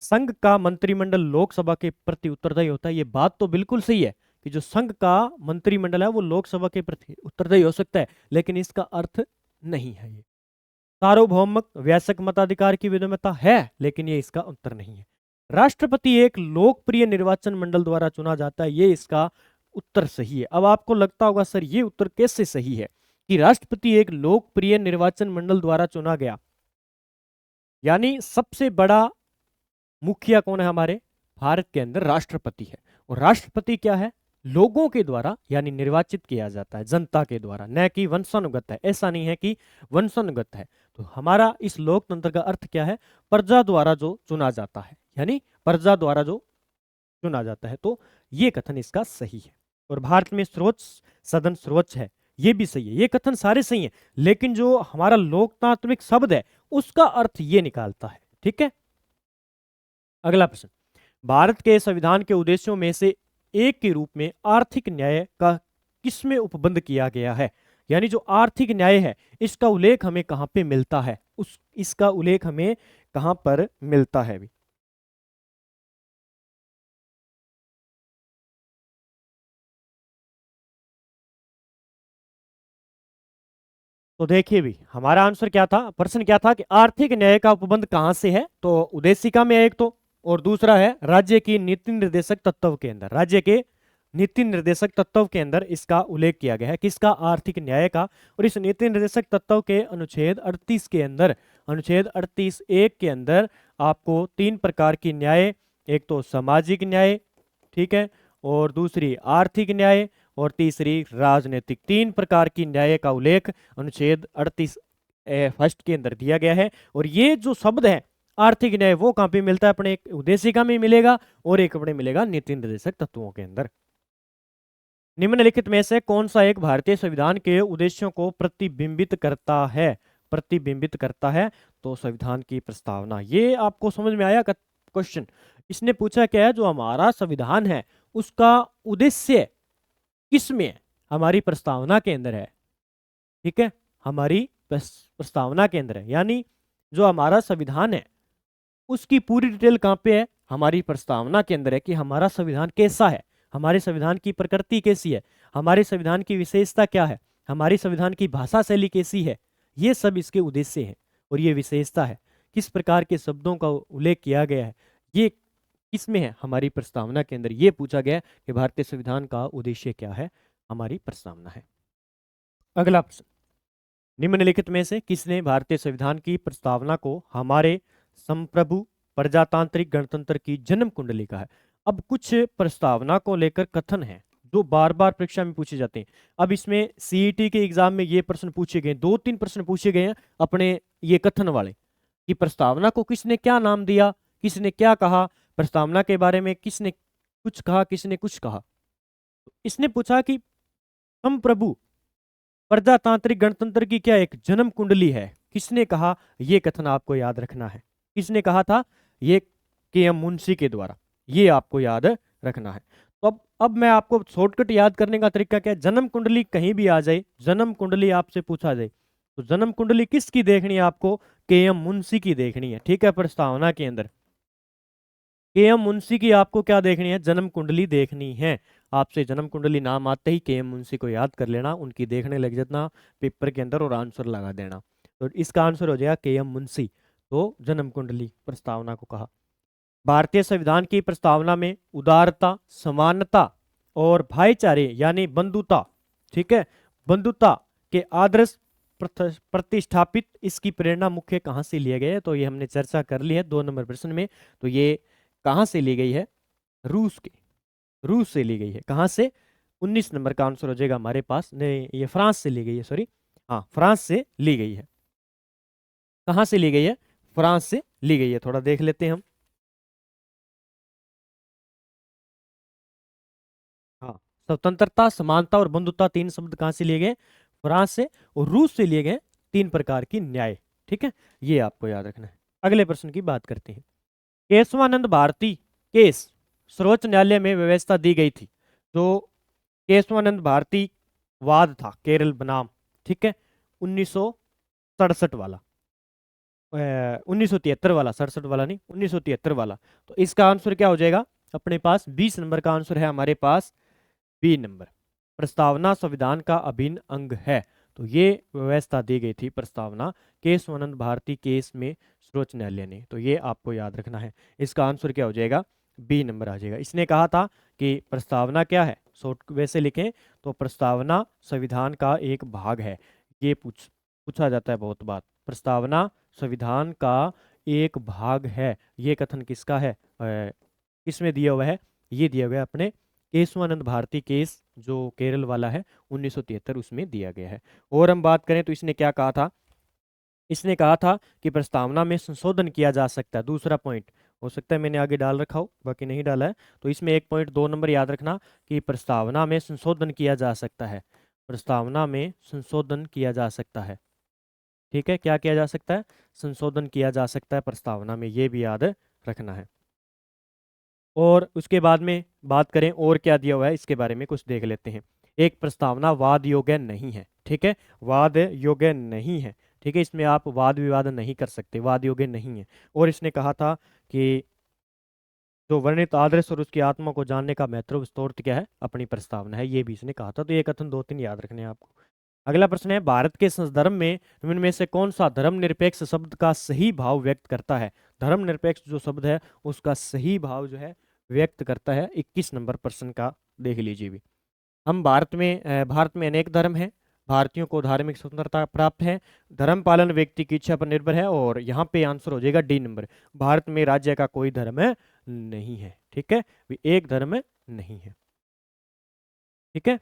संघ का मंत्रिमंडल लोकसभा के प्रति उत्तरदायी होता है, ये बात तो बिल्कुल सही है कि जो संघ का मंत्रिमंडल है वो लोकसभा के प्रति उत्तरदायी हो सकता है, लेकिन इसका अर्थ नहीं है ये। सार्वभौमिक वयस्क मताधिकार की विधेयता है, लेकिन ये इसका उत्तर नहीं है। राष्ट्रपति एक लोकप्रिय निर्वाचन मंडल द्वारा चुना जाता है, ये इसका उत्तर सही है। अब आपको लगता होगा सर ये उत्तर कैसे सही है कि राष्ट्रपति एक लोकप्रिय निर्वाचन मंडल द्वारा चुना गया, यानी सबसे बड़ा मुखिया कौन है हमारे भारत के अंदर, राष्ट्रपति है। और राष्ट्रपति क्या है, लोगों के द्वारा यानी निर्वाचित किया जाता है, जनता के द्वारा, न कि वंशानुगत है। ऐसा नहीं है कि वंशानुगत है। तो हमारा इस लोकतंत्र का अर्थ क्या है, प्रजा द्वारा जो चुना जाता है, यानी प्रजा द्वारा जो चुना जाता है। तो ये कथन इसका सही है। और भारत में सर्वोच्च सदन सर्वोच्च है, ये भी सही है। ये कथन सारे सही है, लेकिन जो हमारा लोकतांत्रिक शब्द है उसका अर्थ ये निकालता है, ठीक है। अगला प्रश्न, भारत के संविधान के उद्देश्यों में से एक के रूप में आर्थिक न्याय का किसमें उपबंध किया गया है? यानी जो आर्थिक न्याय है इसका उल्लेख हमें कहाँ पे मिलता है, उस इसका उल्लेख हमें कहाँ पर मिलता है भी? तो देखिए भी हमारा आंसर क्या था, प्रश्न क्या था कि आर्थिक न्याय का उपबंध कहां से है, तो उद्देशिका में एक तो, और दूसरा है राज्य की नीति निर्देशक तत्व के अंदर, राज्य के नीति निर्देशक तत्व के अंदर इसका उल्लेख किया गया है, किसका? आर्थिक न्याय का। और इस नीति निर्देशक तत्व के अनुच्छेद 38 के अंदर, अनुच्छेद 38(1) के अंदर आपको तीन प्रकार की न्याय, एक तो सामाजिक न्याय, ठीक है, और दूसरी आर्थिक न्याय, और तीसरी राजनीतिक, तीन प्रकार की न्याय का उल्लेख अनुच्छेद 38 फर्स्ट के अंदर दिया गया है। और ये जो शब्द है आर्थिक न्याय वो कहाँ पे मिलता है? अपने एक उद्देशिका में मिलेगा और एक अपने मिलेगा नीति निर्देशक तत्वों के अंदर। निम्नलिखित में से कौन सा एक भारतीय संविधान के उद्देश्यों को प्रतिबिंबित करता है? प्रतिबिंबित करता है तो संविधान की प्रस्तावना। ये आपको समझ में आया क्वेश्चन? इसने पूछा क्या है, जो हमारा संविधान है उसका उद्देश्य किसमें है? हमारी प्रस्तावना के अंदर है, ठीक है, हमारी प्रस्तावना के अंदर है। यानी जो हमारा संविधान है उसकी पूरी डिटेल कहाँ पे है? हमारी प्रस्तावना के अंदर है कि हमारा संविधान कैसा है, हमारे संविधान की प्रकृति कैसी है, हमारे संविधान की विशेषता क्या है, हमारी संविधान की भाषा शैली कैसी है, ये सब इसके उद्देश्य हैं। और ये विशेषता है, किस प्रकार के शब्दों का उल्लेख किया गया है, ये किसमें है? हमारी प्रस्तावना के अंदर। ये पूछा गया कि भारतीय संविधान का उद्देश्य क्या है, हमारी प्रस्तावना है। अगला प्रश्न, निम्नलिखित में से किसने भारतीय संविधान की प्रस्तावना को हमारे संप्रभु प्रजातांत्रिक गणतंत्र की जन्म कुंडली कहा है? अब कुछ प्रस्तावना को लेकर कथन है जो बार बार परीक्षा में पूछे जाते हैं। अब इसमें सीईटी के एग्जाम में ये प्रश्न पूछे गए, दो तीन प्रश्न पूछे गए हैं अपने ये कथन वाले, कि प्रस्तावना को किसने क्या नाम दिया, किसने क्या कहा, प्रस्तावना के बारे में किसने कुछ कहा, किसने कुछ कहा। इसने पूछा कि संप्रभु प्रजातांत्रिक गणतंत्र की क्या एक जन्म कुंडली है, किसने कहा? ये कथन आपको याद रखना है। किसने कहा था? ये के.एम. मुंशी के द्वारा, ये आपको याद रखना है। तो अब मैं आपको शॉर्टकट याद करने का तरीका क्या है, जन्म कुंडली कहीं भी आ जाए, जन्म कुंडली आपसे पूछा जाए तो जन्म कुंडली किसकी देखनी है आपको? के.एम. मुंशी की देखनी है, ठीक है। प्रस्तावना के अंदर के.एम. मुंशी की आपको क्या देखनी है? जन्म कुंडली देखनी है। आपसे जन्म कुंडली नाम आते ही के.एम. मुंशी को याद कर लेना, उनकी देखने लग जाना पेपर के अंदर और आंसर लगा देना। तो इसका आंसर हो जाएगा के.एम. मुंशी। तो जन्म कुंडली प्रस्तावना को कहा। भारतीय संविधान की प्रस्तावना में उदारता, समानता और भाईचारे यानी बंधुता, ठीक है, बंधुता के आदर्श प्रतिष्ठापित इसकी प्रेरणा मुख्य कहाँ से लिए गए? तो ये हमने चर्चा कर ली है 2 नंबर प्रश्न में। तो ये कहाँ से ली गई है? रूस के, रूस से ली गई है। कहाँ से? 19 नंबर का आंसर हो जाएगा हमारे पास। नहीं, ये फ्रांस से ली गई है, सॉरी, हाँ फ्रांस से ली गई है। कहाँ से ली गई है? फ्रांस से ली गई है। थोड़ा देख लेते हैं हम। हाँ, स्वतंत्रता, समानता और बंधुता तीन शब्द कहाँ से लिए गए? फ्रांस से। और रूस से लिए गए तीन प्रकार की न्याय, ठीक है, ये आपको याद रखना है। अगले प्रश्न की बात करते हैं। केशवानंद भारती केस सर्वोच्च न्यायालय में व्यवस्था दी गई थी। जो केशवानंद भारती वाद था, केरल बनाम, ठीक है, 1967 वाला, 1973 वाला, 67 वाला नहीं, 1973 वाला। तो इसका आंसर क्या हो जाएगा अपने पास? 20 नंबर का आंसर है हमारे पास, बी नंबर। प्रस्तावना संविधान का अभिन्न अंग है। तो ये व्यवस्था दी गई थी प्रस्तावना केशवानंद भारती केस में सर्वोच्च न्यायालय ने। तो ये आपको याद रखना है। इसका आंसर क्या हो जाएगा? बी नंबर आ जाएगा। इसने कहा था कि प्रस्तावना क्या है, शॉर्ट वैसे लिखें तो प्रस्तावना संविधान का एक भाग है। ये पूछा जाता है बहुत बार, प्रस्तावना संविधान का एक भाग है। ये कथन किसका है, किसमें दिया हुआ है? ये दिया हुआ है अपने केशवानंद भारती केस जो केरल वाला है 1973, उसमें दिया गया है। और हम बात करें तो इसने क्या कहा था? इसने कहा था कि प्रस्तावना में संशोधन किया जा सकता है। दूसरा पॉइंट हो सकता है मैंने आगे डाल रखा हो, बाकी नहीं डाला है। तो इसमें 1.2 नंबर याद रखना कि प्रस्तावना में संशोधन किया जा सकता है। प्रस्तावना में संशोधन किया जा सकता है, ठीक है, क्या किया जा सकता है? संशोधन किया जा सकता है प्रस्तावना में, ये भी याद रखना है। और उसके बाद में बात करें और क्या दिया हुआ है इसके बारे में कुछ देख लेते हैं। एक प्रस्तावना वाद योग्य नहीं है, ठीक है, वाद योग्य नहीं है, ठीक है, इसमें आप वाद विवाद नहीं कर सकते, वाद योग्य नहीं है। और इसने कहा था कि जो वर्णित आदर्श और उसकी आत्मा को जानने का महत्व स्रोत क्या है, अपनी प्रस्तावना है, ये भी इसने कहा था। तो ये कथन दो तीन याद रखने हैं आपको। अगला प्रश्न है, भारत के संदर्भ में निम्न में से कौन सा धर्मनिरपेक्ष शब्द का सही भाव व्यक्त करता है? धर्मनिरपेक्ष जो शब्द है उसका सही भाव जो है व्यक्त करता है। 21 नंबर प्रश्न का देख लीजिए भी। हम भारत में अनेक धर्म हैं, भारतीयों को धार्मिक स्वतंत्रता प्राप्त है, धर्म पालन व्यक्ति की इच्छा पर निर्भर है, और यहाँ पे आंसर हो जाएगा डी नंबर, भारत में राज्य का कोई धर्म नहीं है, ठीक है, एक धर्म नहीं है, ठीक है।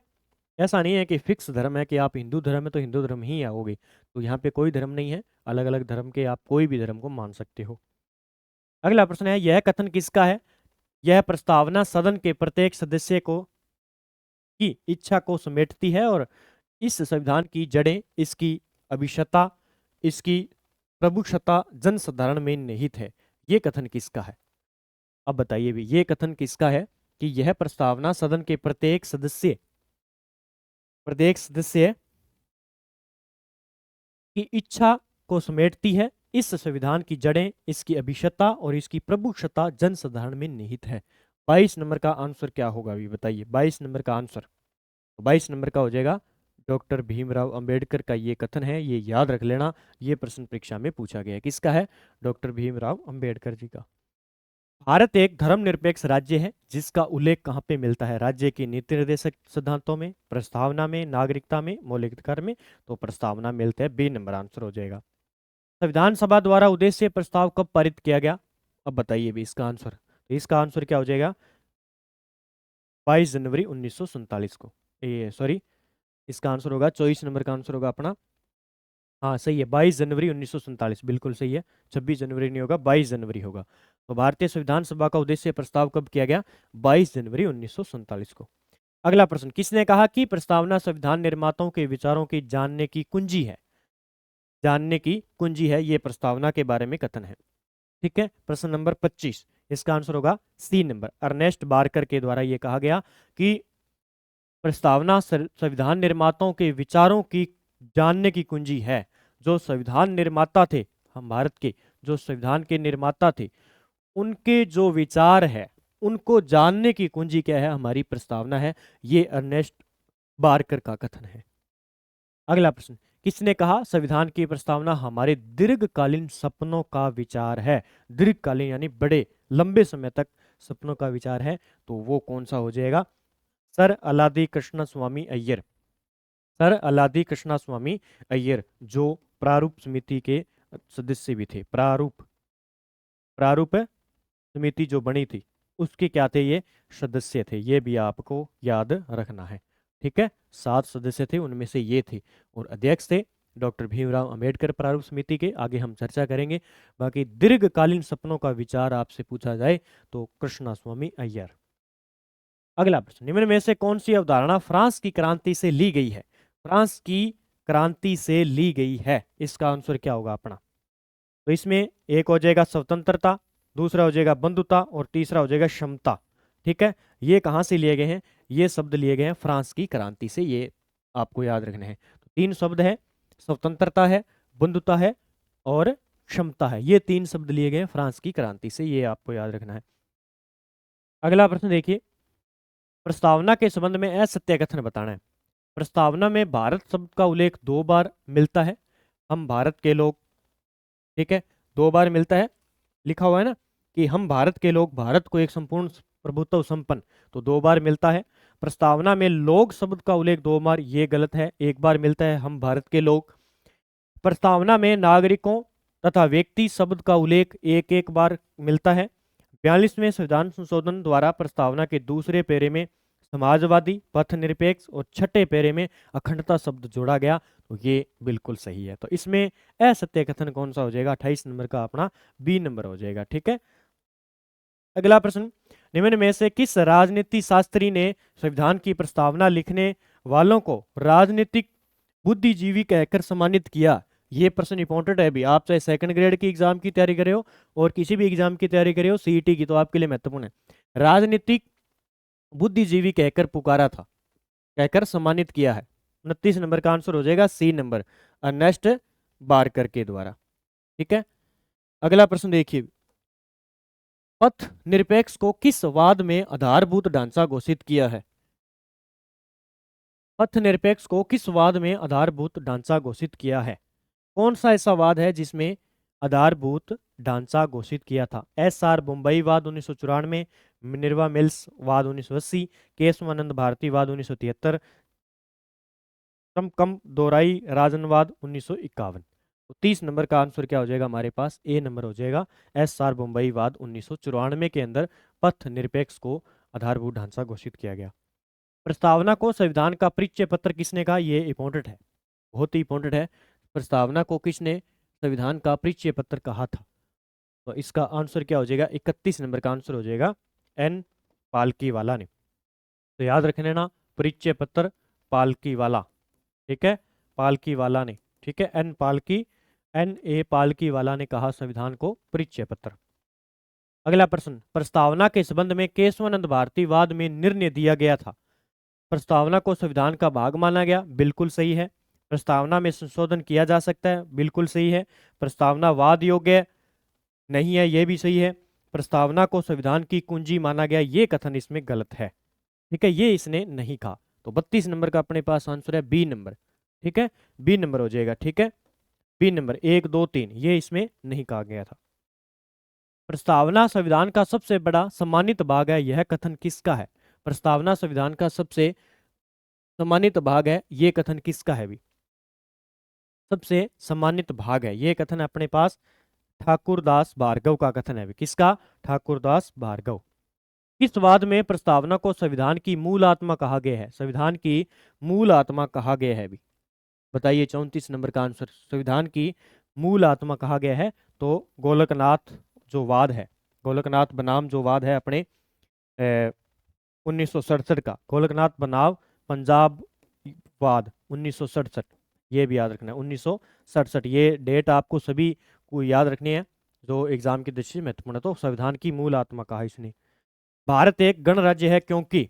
ऐसा नहीं है कि फिक्स धर्म है कि आप हिंदू धर्म है तो हिंदू धर्म ही आओगे, तो यहाँ पे कोई धर्म नहीं है, अलग अलग धर्म के आप कोई भी धर्म को मान सकते हो। अगला प्रश्न है, यह कथन किसका है? यह प्रस्तावना सदन के प्रत्येक सदस्य को की इच्छा को समेटती है और इस संविधान की जड़ें, इसकी अभिष्ठता, इसकी प्रभुक्षता जनसाधारण में निहित है। ये कथन किसका है? अब बताइए भी, ये कथन किसका है कि यह प्रस्तावना सदन के प्रत्येक सदस्य की इच्छा को समेटती है, इस संविधान की जड़ें, इसकी अभिष्ठता और इसकी प्रभुक्षता जनसाधारण में निहित है। 22 नंबर का आंसर क्या होगा अभी बताइए? 22 नंबर का आंसर, 22 नंबर का हो जाएगा डॉक्टर भीमराव अंबेडकर का ये कथन है, ये याद रख लेना, ये प्रश्न परीक्षा में पूछा गया है। किसका है? डॉक्टर भीमराव अंबेडकर जी का। भारत एक धर्मनिरपेक्ष राज्य है जिसका उल्लेख कहाँ पे मिलता है? राज्य की नीति निर्देशक सिद्धांतों में, प्रस्तावना में, नागरिकता में, मौलिक अधिकार में। तो प्रस्तावना मिलता है, बी नंबर आंसर हो जाएगा। संविधान सभा द्वारा उद्देश्य प्रस्ताव कब पारित किया गया? अब बताइए भी इसका आंसर। तो इसका आंसर क्या हो जाएगा? 22 जनवरी 1947 को, ये सॉरी, इसका आंसर होगा 24 नंबर का आंसर होगा अपना। हाँ सही है, 22 जनवरी 1947 बिल्कुल सही है, 26 जनवरी नहीं होगा, 22 जनवरी होगा। तो भारतीय संविधान सभा का उद्देश्य प्रस्ताव कब किया गया? 22 जनवरी 1947 को। अगला प्रश्न, किसने कहा कि प्रस्तावना संविधान निर्माताओं के विचारों की जानने की कुंजी है? जानने की कुंजी है, ये प्रस्तावना के बारे में कथन है, ठीक है। प्रश्न नंबर 25, इसका आंसर होगा सी नंबर, अर्नेस्ट बारकर के द्वारा ये कहा गया कि प्रस्तावना संविधान निर्माताओं के विचारों की जानने की कुंजी है। जो संविधान निर्माता थे हम भारत के, जो संविधान के निर्माता थे, उनके जो विचार है उनको जानने की कुंजी क्या है? हमारी प्रस्तावना है। ये अर्नेस्ट बारकर का कथन है। अगला प्रश्न, किसने कहा संविधान की प्रस्तावना हमारे दीर्घकालीन सपनों का विचार है? दीर्घकालीन यानी बड़े लंबे समय तक सपनों का विचार है, तो वो कौन सा हो जाएगा? सर अलादी कृष्ण स्वामी अय्यर। सर अलादी कृष्णा स्वामी अय्यर जो प्रारूप समिति के सदस्य भी थे। प्रारूप समिति जो बनी थी उसके क्या थे? ये सदस्य थे। ये भी आपको याद रखना है, ठीक है। 7 सदस्य थे, उनमें से ये थे, और अध्यक्ष थे डॉक्टर भीमराव अंबेडकर प्रारूप समिति के। आगे हम चर्चा करेंगे। बाकी दीर्घकालीन सपनों का विचार आपसे पूछा जाए तो कृष्णा स्वामी अय्यर। अगला प्रश्न, निम्न में से कौन सी अवधारणा फ्रांस की क्रांति से ली गई है? फ्रांस की क्रांति से ली गई है, इसका आंसर क्या होगा अपना? तो इसमें एक हो जाएगा स्वतंत्रता, दूसरा हो जाएगा बंधुता, और तीसरा हो जाएगा क्षमता, ठीक है। ये कहाँ से लिए गए हैं? ये शब्द लिए गए हैं फ्रांस की क्रांति से, ये आपको याद रखने हैं। तो 3 शब्द है, स्वतंत्रता है, बंधुता है और क्षमता है। ये 3 शब्द लिए गए हैं फ्रांस की क्रांति से, ये आपको याद रखना है। अगला प्रश्न देखिए, प्रस्तावना के संबंध में असत्य कथन बताना है। प्रस्तावना में भारत शब्द का उल्लेख 2 बार मिलता है। हम भारत के लोग, ठीक है, 2 बार मिलता है, लिखा हुआ है ना कि हम भारत के लोग, भारत को एक संपूर्ण प्रभुत्व संपन्न, तो 2 बार मिलता है। प्रस्तावना में लोग शब्द का उल्लेख 2 बार, ये गलत है, 1 बार मिलता है, हम भारत के लोग। प्रस्तावना में नागरिकों तथा व्यक्ति शब्द का उल्लेख 1 बार मिलता है। 42वें संविधान संशोधन द्वारा प्रस्तावना के दूसरे पेरे में समाजवादी, पथ निरपेक्ष और छठे पेरे में अखंडता शब्द जोड़ा गया, तो ये बिल्कुल सही है। तो इसमें असत्य कथन कौन सा हो जाएगा? 28 नंबर का अपना बी नंबर हो जाएगा, ठीक है। अगला प्रश्न, निम्न में से किस राजनीति शास्त्री ने संविधान की प्रस्तावना लिखने वालों को राजनीतिक बुद्धिजीवी कहकर सम्मानित किया? ये प्रश्न इंपॉर्टेंट है भी, आप चाहे सेकंड ग्रेड की एग्जाम की तैयारी कर रहे हो और किसी भी एग्जाम की तैयारी कर रहे हो, सीईटी की, तो आपके लिए महत्वपूर्ण है। राजनीतिक बुद्धिजीवी कहकर पुकारा था, कहकर सम्मानित किया है? 29 नंबर का आंसर हो जाएगा सी नंबर, अर्नेस्ट बारकर के द्वारा। ठीक है, अगला प्रश्न देखिए, पथ निरपेक्ष को किस वाद में आधारभूत ढांचा घोषित किया है? पथ निरपेक्ष को किस वाद में आधारभूत ढांचा घोषित किया है? कौन सा ऐसा वाद है जिसमें आधारभूत ढांचा घोषित किया था? SR बम्बई वाद 1994, मिनर्वा मिल्स वाद 1980, केशवानंद भारती वाद 1973, कम दोराई राजनवाद 1951। तो 30 नंबर का आंसर क्या हो जाएगा हमारे पास? ए नंबर हो जाएगा। SR बम्बई वाद 1994 के अंदर पथ निरपेक्ष को आधारभूत ढांचा घोषित किया गया। प्रस्तावना को संविधान का परिचय पत्र किसने कहा? ये इंपॉर्टेंट है, बहुत ही इंपॉर्टेंट है। प्रस्तावना को किसने संविधान का परिचय पत्र कहा था? तो इसका आंसर क्या हो जाएगा? 31 नंबर का आंसर हो जाएगा एन पालकीवाला ने। तो याद रखने ना, परिचय पत्र पालकीवाला, ठीक है, पालकीवाला ने, ठीक है, NA पालकीवाला ने कहा संविधान को परिचय पत्र। अगला प्रश्न, प्रस्तावना के संबंध में केशवानंद भारती वाद में निर्णय दिया गया था। प्रस्तावना को संविधान का भाग माना गया, बिल्कुल सही है। प्रस्तावना में संशोधन किया जा सकता है, बिल्कुल सही है। प्रस्तावना वाद योग्य नहीं है, यह भी सही है। प्रस्तावना को संविधान की कुंजी माना गया, ये कथन इसमें गलत है, ठीक है, ये इसने नहीं कहा। तो 32 नंबर का अपने पास आंसर है बी नंबर, ठीक है, बी नंबर हो जाएगा, ठीक है, बी नंबर 1 2 3 ये इसमें नहीं कहा गया था। प्रस्तावना संविधान का सबसे बड़ा सम्मानित भाग है, यह कथन किसका है? प्रस्तावना संविधान का सबसे सम्मानित भाग है, ये कथन किसका है? भी सबसे सम्मानित भाग है, ये कथन अपने पास ठाकुरदास भार्गव का कथन है। किसका? ठाकुरदास भार्गव। किस वाद में प्रस्तावना को संविधान की मूल आत्मा कहा गया है? संविधान की मूल आत्मा कहा गया है, भी बताइए। 34 नंबर का आंसर, संविधान की मूल आत्मा कहा गया है। तो गोलकनाथ जो वाद है, गोलकनाथ बनाम जो वाद है अपने 1967 का, गोलकनाथ बनाम पंजाब वाद 1967, ये भी याद रखना है, 1967, ये डेट आपको सभी को याद रखनी है जो एग्जाम की दृष्टि से महत्वपूर्ण है। तो संविधान की मूल आत्मा कहा इसने। भारत एक गणराज्य है क्योंकि,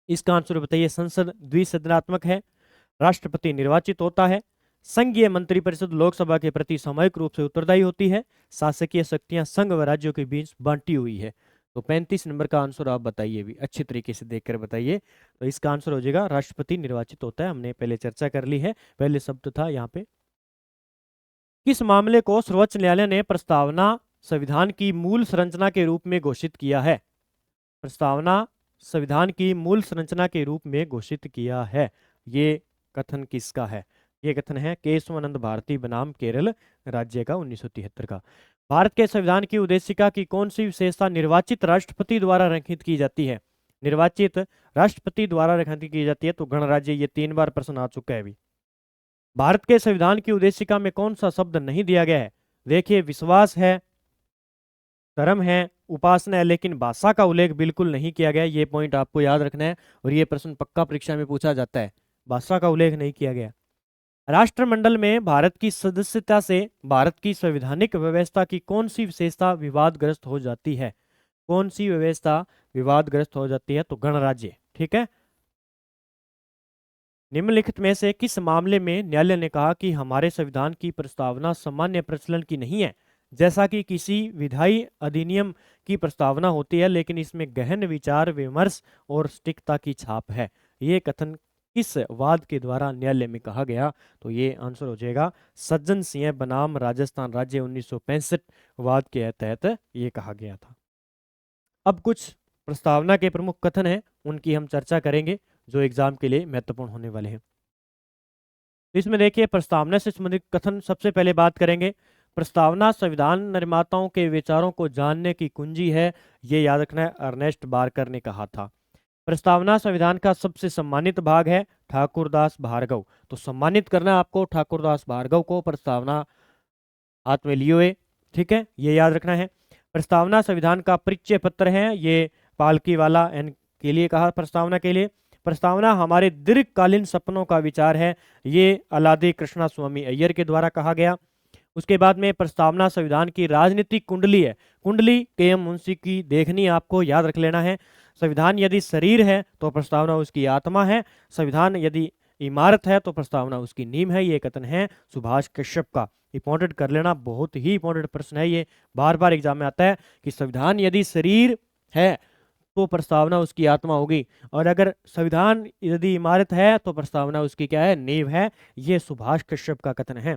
इसका आंसर बताइए। संसद द्विसदनात्मक है, राष्ट्रपति निर्वाचित होता है, संघीय मंत्रिपरिषद लोकसभा के प्रति सामूहिक रूप से उत्तरदायी होती है, शासकीय शक्तियां संघ व राज्यों के बीच बांटी हुई है। तो 35 नंबर का आंसर आप बताइए, भी अच्छी तरीके से देखकर बताइए। तो इसका आंसर हो जाएगा राष्ट्रपति निर्वाचित होता है, हमने पहले चर्चा कर ली है, पहले शब्द था यहाँ पे। किस मामले को सर्वोच्च न्यायालय ने प्रस्तावना संविधान की मूल संरचना के रूप में घोषित किया है? प्रस्तावना संविधान की मूल संरचना के रूप में घोषित किया है, ये कथन किसका है? ये कथन है केशवानंद भारती बनाम केरल राज्य का 1973 का। भारत के संविधान की उद्देशिका की कौन सी विशेषता निर्वाचित राष्ट्रपति द्वारा रेखांकित की जाती है? निर्वाचित राष्ट्रपति द्वारा रेखांकित की जाती है। तो गणराज्य, ये 3 बार प्रश्न आ चुका है अभी। भारत के संविधान की उद्देशिका में कौन सा शब्द नहीं दिया गया है? देखिए, विश्वास है, धर्म है, उपासना है, लेकिन भाषा का उल्लेख बिल्कुल नहीं किया गया। ये पॉइंट आपको याद रखना है और ये प्रश्न पक्का परीक्षा में पूछा जाता है, भाषा का उल्लेख नहीं किया गया। राष्ट्रमंडल में भारत की सदस्यता से भारत की संवैधानिक व्यवस्था की कौन सी विशेषता विवादग्रस्त हो जाती है? कौन सी व्यवस्था विवादग्रस्त हो जाती है? तो गणराज्य, ठीक है। निम्नलिखित में से किस मामले में न्यायालय ने कहा कि हमारे संविधान की प्रस्तावना सामान्य प्रचलन की नहीं है? जैसा कि किसी विधायी अधिनियम की प्रस्तावना होती है लेकिन इसमें गहन विचार विमर्श और सटीकता की छाप है, ये कथन किस वाद के द्वारा न्यायालय में कहा गया? तो ये आंसर हो जाएगा सज्जन सिंह बनाम राजस्थान राज्य 1965 वाद के तहत ये कहा गया था। अब कुछ प्रस्तावना के प्रमुख कथन हैं, उनकी हम चर्चा करेंगे जो एग्जाम के लिए महत्वपूर्ण होने वाले हैं। इसमें देखिए, प्रस्तावना से संबंधित कथन सबसे पहले बात करेंगे। प्रस्तावना संविधान निर्माताओं के विचारों को जानने की कुंजी है, ये याद रखना है, अर्नेस्ट बारकर ने कहा था। प्रस्तावना संविधान का सबसे सम्मानित भाग है, ठाकुरदास भार्गव। तो सम्मानित करना है आपको ठाकुरदास भार्गव को, प्रस्तावना हाथ में लिए हुए, ठीक है, ये याद रखना है। प्रस्तावना संविधान का परिचय पत्र है, ये पालकीवाला एन के लिए कहा प्रस्तावना के लिए। प्रस्तावना हमारे दीर्घकालीन सपनों का विचार है, ये अलादी कृष्णा स्वामी अय्यर के द्वारा कहा गया। उसके बाद में प्रस्तावना संविधान की राजनीतिक कुंडली है। कुंडली के.एम. मुंशी की देखनी आपको याद रख लेना है। संविधान यदि शरीर है तो प्रस्तावना उसकी आत्मा है। संविधान यदि इमारत है तो प्रस्तावना उसकी नींव है। ये कथन है सुभाष कश्यप का। इंपॉर्टेंट कर लेना, बहुत ही इंपॉर्टेंट प्रश्न है ये, बार बार एग्जाम में आता है कि संविधान यदि शरीर है तो प्रस्तावना उसकी आत्मा होगी, और अगर संविधान यदि इमारत है तो प्रस्तावना उसकी क्या है, नींव है। ये सुभाष कश्यप का कथन है।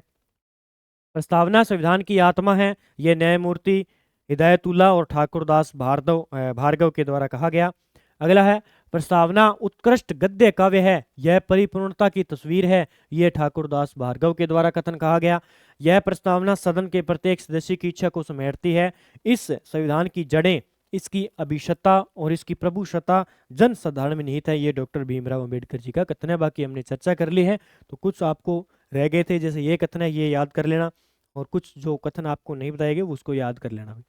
प्रस्तावना संविधान की आत्मा है, ये न्यायमूर्ति हिदायतुल्ला और ठाकुरदास भार्गव के द्वारा कहा गया। अगला है प्रस्तावना उत्कृष्ट गद्य काव्य है, यह परिपूर्णता की तस्वीर है, यह ठाकुरदास भार्गव के द्वारा कथन कहा गया। यह प्रस्तावना सदन के प्रत्येक सदस्य की इच्छा को समेटती है। इस संविधान की जड़ें, इसकी अभिषता और इसकी प्रभुषता जन साधारण में निहित है। ये डॉक्टर भीमराव अंबेडकर जी का कथन है। बाकी हमने चर्चा कर ली है, तो कुछ आपको रह गए थे, जैसे ये कथन है, ये याद कर लेना, और कुछ जो कथन आपको नहीं बताए गए उसको याद कर लेना।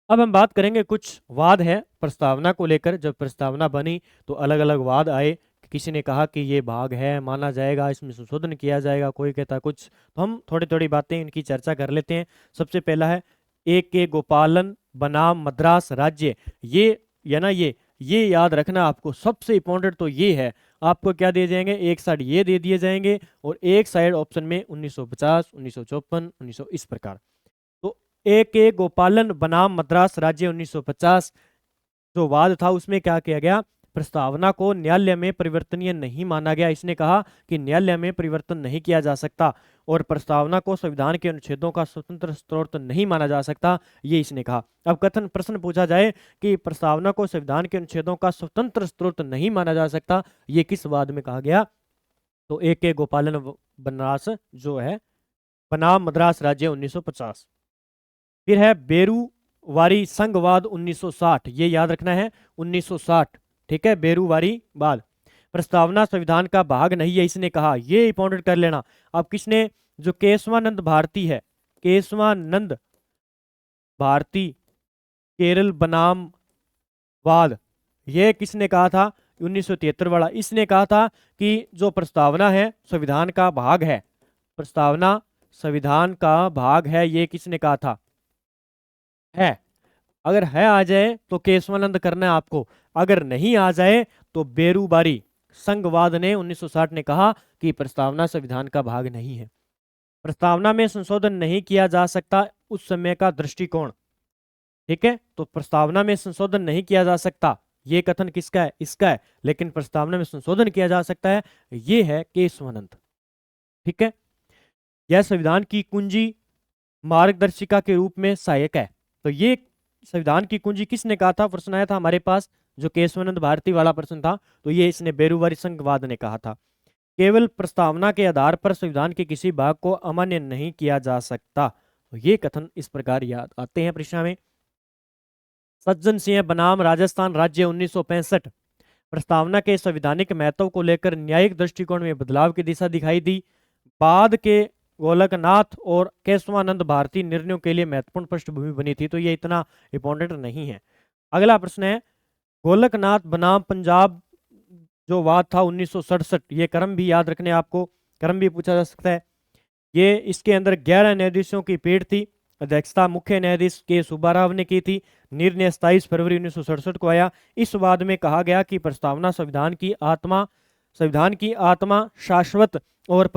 अब हम बात करेंगे, कुछ वाद है प्रस्तावना को लेकर। जब प्रस्तावना बनी तो अलग अलग वाद आए। किसी ने कहा कि ये भाग है, माना जाएगा, इसमें संशोधन किया जाएगा, कोई कहता कुछ। तो हम थोड़ी थोड़ी बातें इनकी चर्चा कर लेते हैं। सबसे पहला है A.K. गोपालन बनाम मद्रास राज्य। ये या ना ये याद रखना आपको, सबसे इंपॉर्टेंट तो ये है। आपको क्या दिए जाएंगे, एक साइड ये दे दिए जाएंगे और एक साइड ऑप्शन में 1950, 1954, 1900 इस प्रकार। तो A.K. गोपालन बनाम मद्रास राज्य 1950 जो वाद था उसमें क्या किया गया, प्रस्तावना को न्यायालय में परिवर्तनीय नहीं माना गया। इसने कहा कि न्यायालय में परिवर्तन नहीं किया जा सकता और प्रस्तावना को संविधान के अनुच्छेदों का स्वतंत्र स्रोत नहीं माना जा सकता, ये इसने कहा। अब कथन प्रश्न पूछा जाए कि प्रस्तावना को संविधान के अनुच्छेदों का स्वतंत्र स्रोत नहीं माना जा सकता, ये किस वाद में कहा गया, तो A.K. गोपालन बनास जो है बनाम मद्रास राज्य 1950। फिर है बेरूवारी संघवाद 1960, ये याद रखना है 1960, ठीक है। बेरूवारी वाद, प्रस्तावना संविधान का भाग नहीं है, इसने कहा, ये इंपॉर्टेंट कर लेना। अब किसने, जो केशवानंद भारती है, केशवानंद भारती केरल बनाम वाद, ये किसने कहा था, 1973 वाला। इसने कहा था कि जो प्रस्तावना है संविधान का भाग है, प्रस्तावना संविधान का भाग है, ये किसने कहा था, है। अगर है आ जाए तो केशवानंद करना है आपको, अगर नहीं आ जाए तो बेरूबारी संघवाद ने 1960 ने कहा कि प्रस्तावना संविधान का भाग नहीं है। प्रस्तावना में संशोधन नहीं किया जा सकता, उस समय का दृष्टिकोण, ठीक है। तो प्रस्तावना में संशोधन नहीं किया जा सकता, ये कथन किसका है, इसका है। लेकिन प्रस्तावना में संशोधन किया जा सकता है, ये है केशवानंद, ठीक है। यह संविधान की कुंजी मार्गदर्शिका के रूप में सहायक है। तो ये संविधान की कुंजी किसने कहा था, प्रश्न आया था हमारे पास, जो केशवानंद भारती वाला प्रश्न था, तो ये इसने बेरूवारी संघवाद ने कहा था। केवल प्रस्तावना के आधार पर संविधान के किसी भाग को अमान्य नहीं किया जा सकता, तो ये कथन इस प्रकार याद आते हैं परीक्षा में। सज्जन सिंह बनाम राजस्थान राज्य 1965, प्रस्तावना के संवैधानिक महत्व को लेकर न्यायिक दृष्टिकोण में बदलाव की दिशा दिखाई दी। बाद के गोलकनाथ और केशवानंद भारती निर्णयों के लिए महत्वपूर्ण पृष्ठभूमि बनी थी, तो ये इतना इंपॉर्टेंट नहीं है। अगला प्रश्न है गोलकनाथ बनाम पंजाब जो वाद था 1967, ये क्रम भी याद रखने आपको, क्रम भी पूछा जा सकता है। ये इसके अंदर 11 न्यायाधीशों की पीठ थी, अध्यक्षता मुख्य न्यायाधीश के सुब्बाराव ने की थी। निर्णय 27 फरवरी 1967 को आया। इस वाद में कहा गया कि प्रस्तावना संविधान की आत्मा शाश्वत और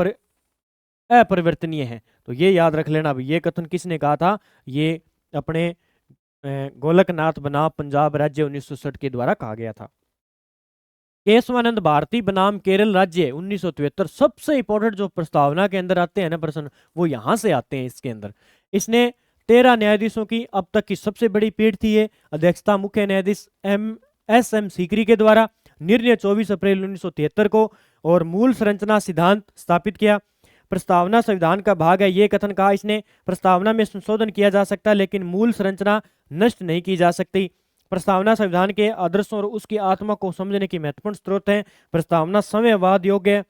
अपरिवर्तनीय है, तो ये याद रख लेना। ये कथन किसने कहा था, ये अपने गोलकनाथ बनाम पंजाब राज्य 1967 के द्वारा कहा गया था। केशवानंद भारती बनाम केरल राज्य 1973, सबसे इंपॉर्टेंट जो प्रस्तावना के अंदर आते हैं ना प्रश्न, वो यहां से आते हैं। इसके अंदर इसने 13 न्यायाधीशों की अब तक की सबसे बड़ी पीठ थी ये, अध्यक्षता मुख्य न्यायाधीश S.M. सीकरी के द्वारा। निर्णय 24 अप्रैल 1973 को, और मूल संरचना सिद्धांत स्थापित किया। प्रस्तावना संविधान का भाग है, ये कथन कहा इसने। प्रस्तावना में संशोधन किया जा सकता है लेकिन मूल संरचना नष्ट नहीं की जा सकती। प्रस्तावना संविधान के आदर्शों और उसकी आत्मा को समझने की महत्वपूर्ण स्रोत है। प्रस्तावना समयवाद योग्य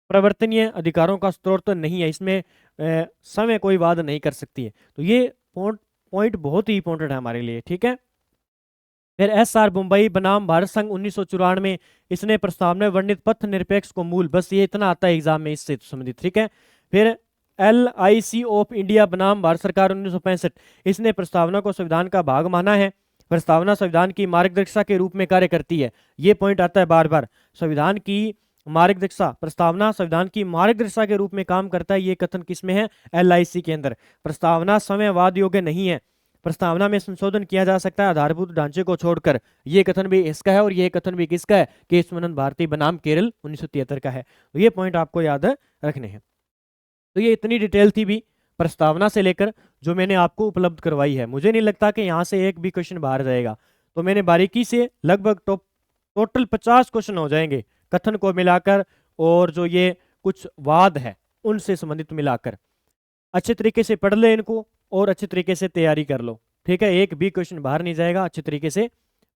परिवर्तनीय अधिकारों का स्रोत नहीं है, इसमें समय कोई वाद नहीं कर सकती है। तो ये पॉइंट बहुत ही इंपॉर्टेंट है हमारे लिए, ठीक है। फिर S.R. मुंबई बनाम भारत संघ 1994 में, इसने प्रस्तावना में वर्णित पथ निरपेक्ष को मूल, बस ये इतना आता है एग्जाम में इससे संबंधित, ठीक है। फिर LIC ऑफ इंडिया बनाम भारत सरकार 1965, इसने प्रस्तावना को संविधान का भाग माना है। प्रस्तावना संविधान की मार्गदर्शिका के रूप में कार्य करती है। ये पॉइंट आता है बार बार, संविधान की मार्गदर्शिका, प्रस्तावना संविधान की मार्गदर्शिका के रूप में काम करता है। ये कथन किसमें है? LIC के अंदर। प्रस्तावना समयवाद योग्य नहीं है, प्रस्तावना में संशोधन किया जा सकता है आधारभूत ढांचे को छोड़कर। ये कथन भी इसका है और ये कथन भी किसका है? केशवानंद भारती बनाम केरल 1973 का है। तो ये पॉइंट आपको याद रखने हैं। तो ये इतनी डिटेल थी भी प्रस्तावना से लेकर जो मैंने आपको उपलब्ध करवाई है। मुझे नहीं लगता कि यहाँ से एक भी क्वेश्चन बाहर जाएगा। तो मैंने बारीकी से लगभग टोटल 50 क्वेश्चन हो जाएंगे कथन को मिलाकर, और जो ये कुछ वाद है उनसे संबंधित मिलाकर। अच्छे तरीके से पढ़ ले इनको और अच्छे तरीके से तैयारी कर लो, ठीक है? एक भी क्वेश्चन बाहर नहीं जाएगा, अच्छे तरीके से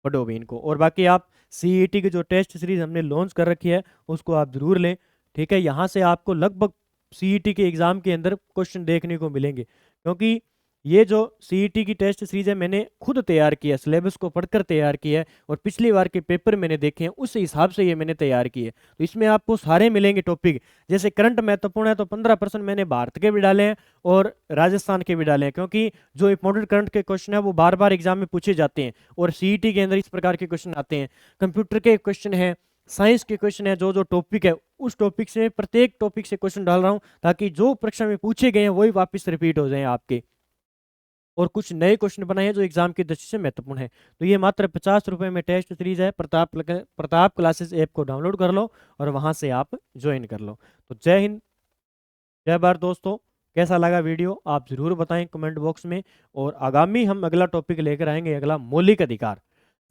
पढ़ो भी इनको। और बाकी आप CET की जो टेस्ट सीरीज हमने लॉन्च कर रखी है उसको आप जरूर लें, ठीक है? यहाँ से आपको लगभग CET के एग्जाम के अंदर क्वेश्चन देखने को मिलेंगे, क्योंकि ये जो CET की टेस्ट सीरीज है मैंने खुद तैयार किया है, सिलेबस को पढ़कर तैयार किया है, और पिछली बार के पेपर मैंने देखे हैं उस हिसाब से ये मैंने तैयार किए है। तो इसमें आपको सारे मिलेंगे टॉपिक। जैसे करंट महत्वपूर्ण है तो 15% मैंने भारत के भी डाले हैं और राजस्थान के भी डाले हैं, क्योंकि जो इंपॉर्टेंट करंट के क्वेश्चन है वो बार बार एग्जाम में पूछे जाते हैं और CET के अंदर इस प्रकार के क्वेश्चन आते हैं। कंप्यूटर के क्वेश्चन है, साइंस के क्वेश्चन है, जो जो टॉपिक है उस टॉपिक से, प्रत्येक टॉपिक से क्वेश्चन डाल रहा हूं ताकि जो परीक्षा में पूछे गए हैं वही वापस रिपीट हो जाए आपके, और कुछ नए क्वेश्चन बनाए हैं जो एग्जाम की दृष्टि से महत्वपूर्ण है। तो ये मात्र 50 रुपए में टेस्ट सीरीज है। प्रताप क्लासेस ऐप को डाउनलोड कर लो और वहां से आप ज्वाइन कर लो। तो जय हिंद, जय भारत दोस्तों। कैसा लगा वीडियो आप जरूर बताएं कमेंट बॉक्स में। और आगामी हम अगला टॉपिक लेकर आएंगे, अगला मौलिक अधिकार।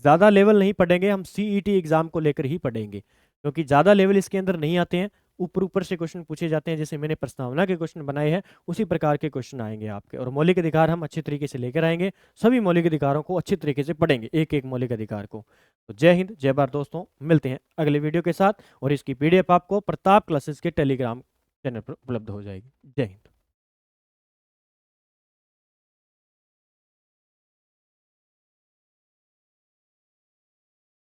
ज़्यादा लेवल नहीं पढ़ेंगे हम, CET एग्जाम को लेकर ही पढ़ेंगे, क्योंकि ज़्यादा लेवल इसके अंदर नहीं आते हैं, ऊपर ऊपर से क्वेश्चन पूछे जाते हैं। जैसे मैंने प्रस्तावना के क्वेश्चन बनाए हैं उसी प्रकार के क्वेश्चन आएंगे आपके। और मौलिक अधिकार हम अच्छे तरीके से लेकर आएंगे, सभी मौलिक अधिकारों को अच्छे तरीके से पढ़ेंगे, एक एक मौलिक अधिकार को। तो जय हिंद, जय भारत दोस्तों। मिलते हैं अगले वीडियो के साथ, और इसकी PDF आपको प्रताप क्लासेस के टेलीग्राम चैनल पर उपलब्ध हो जाएगी। जय हिंद।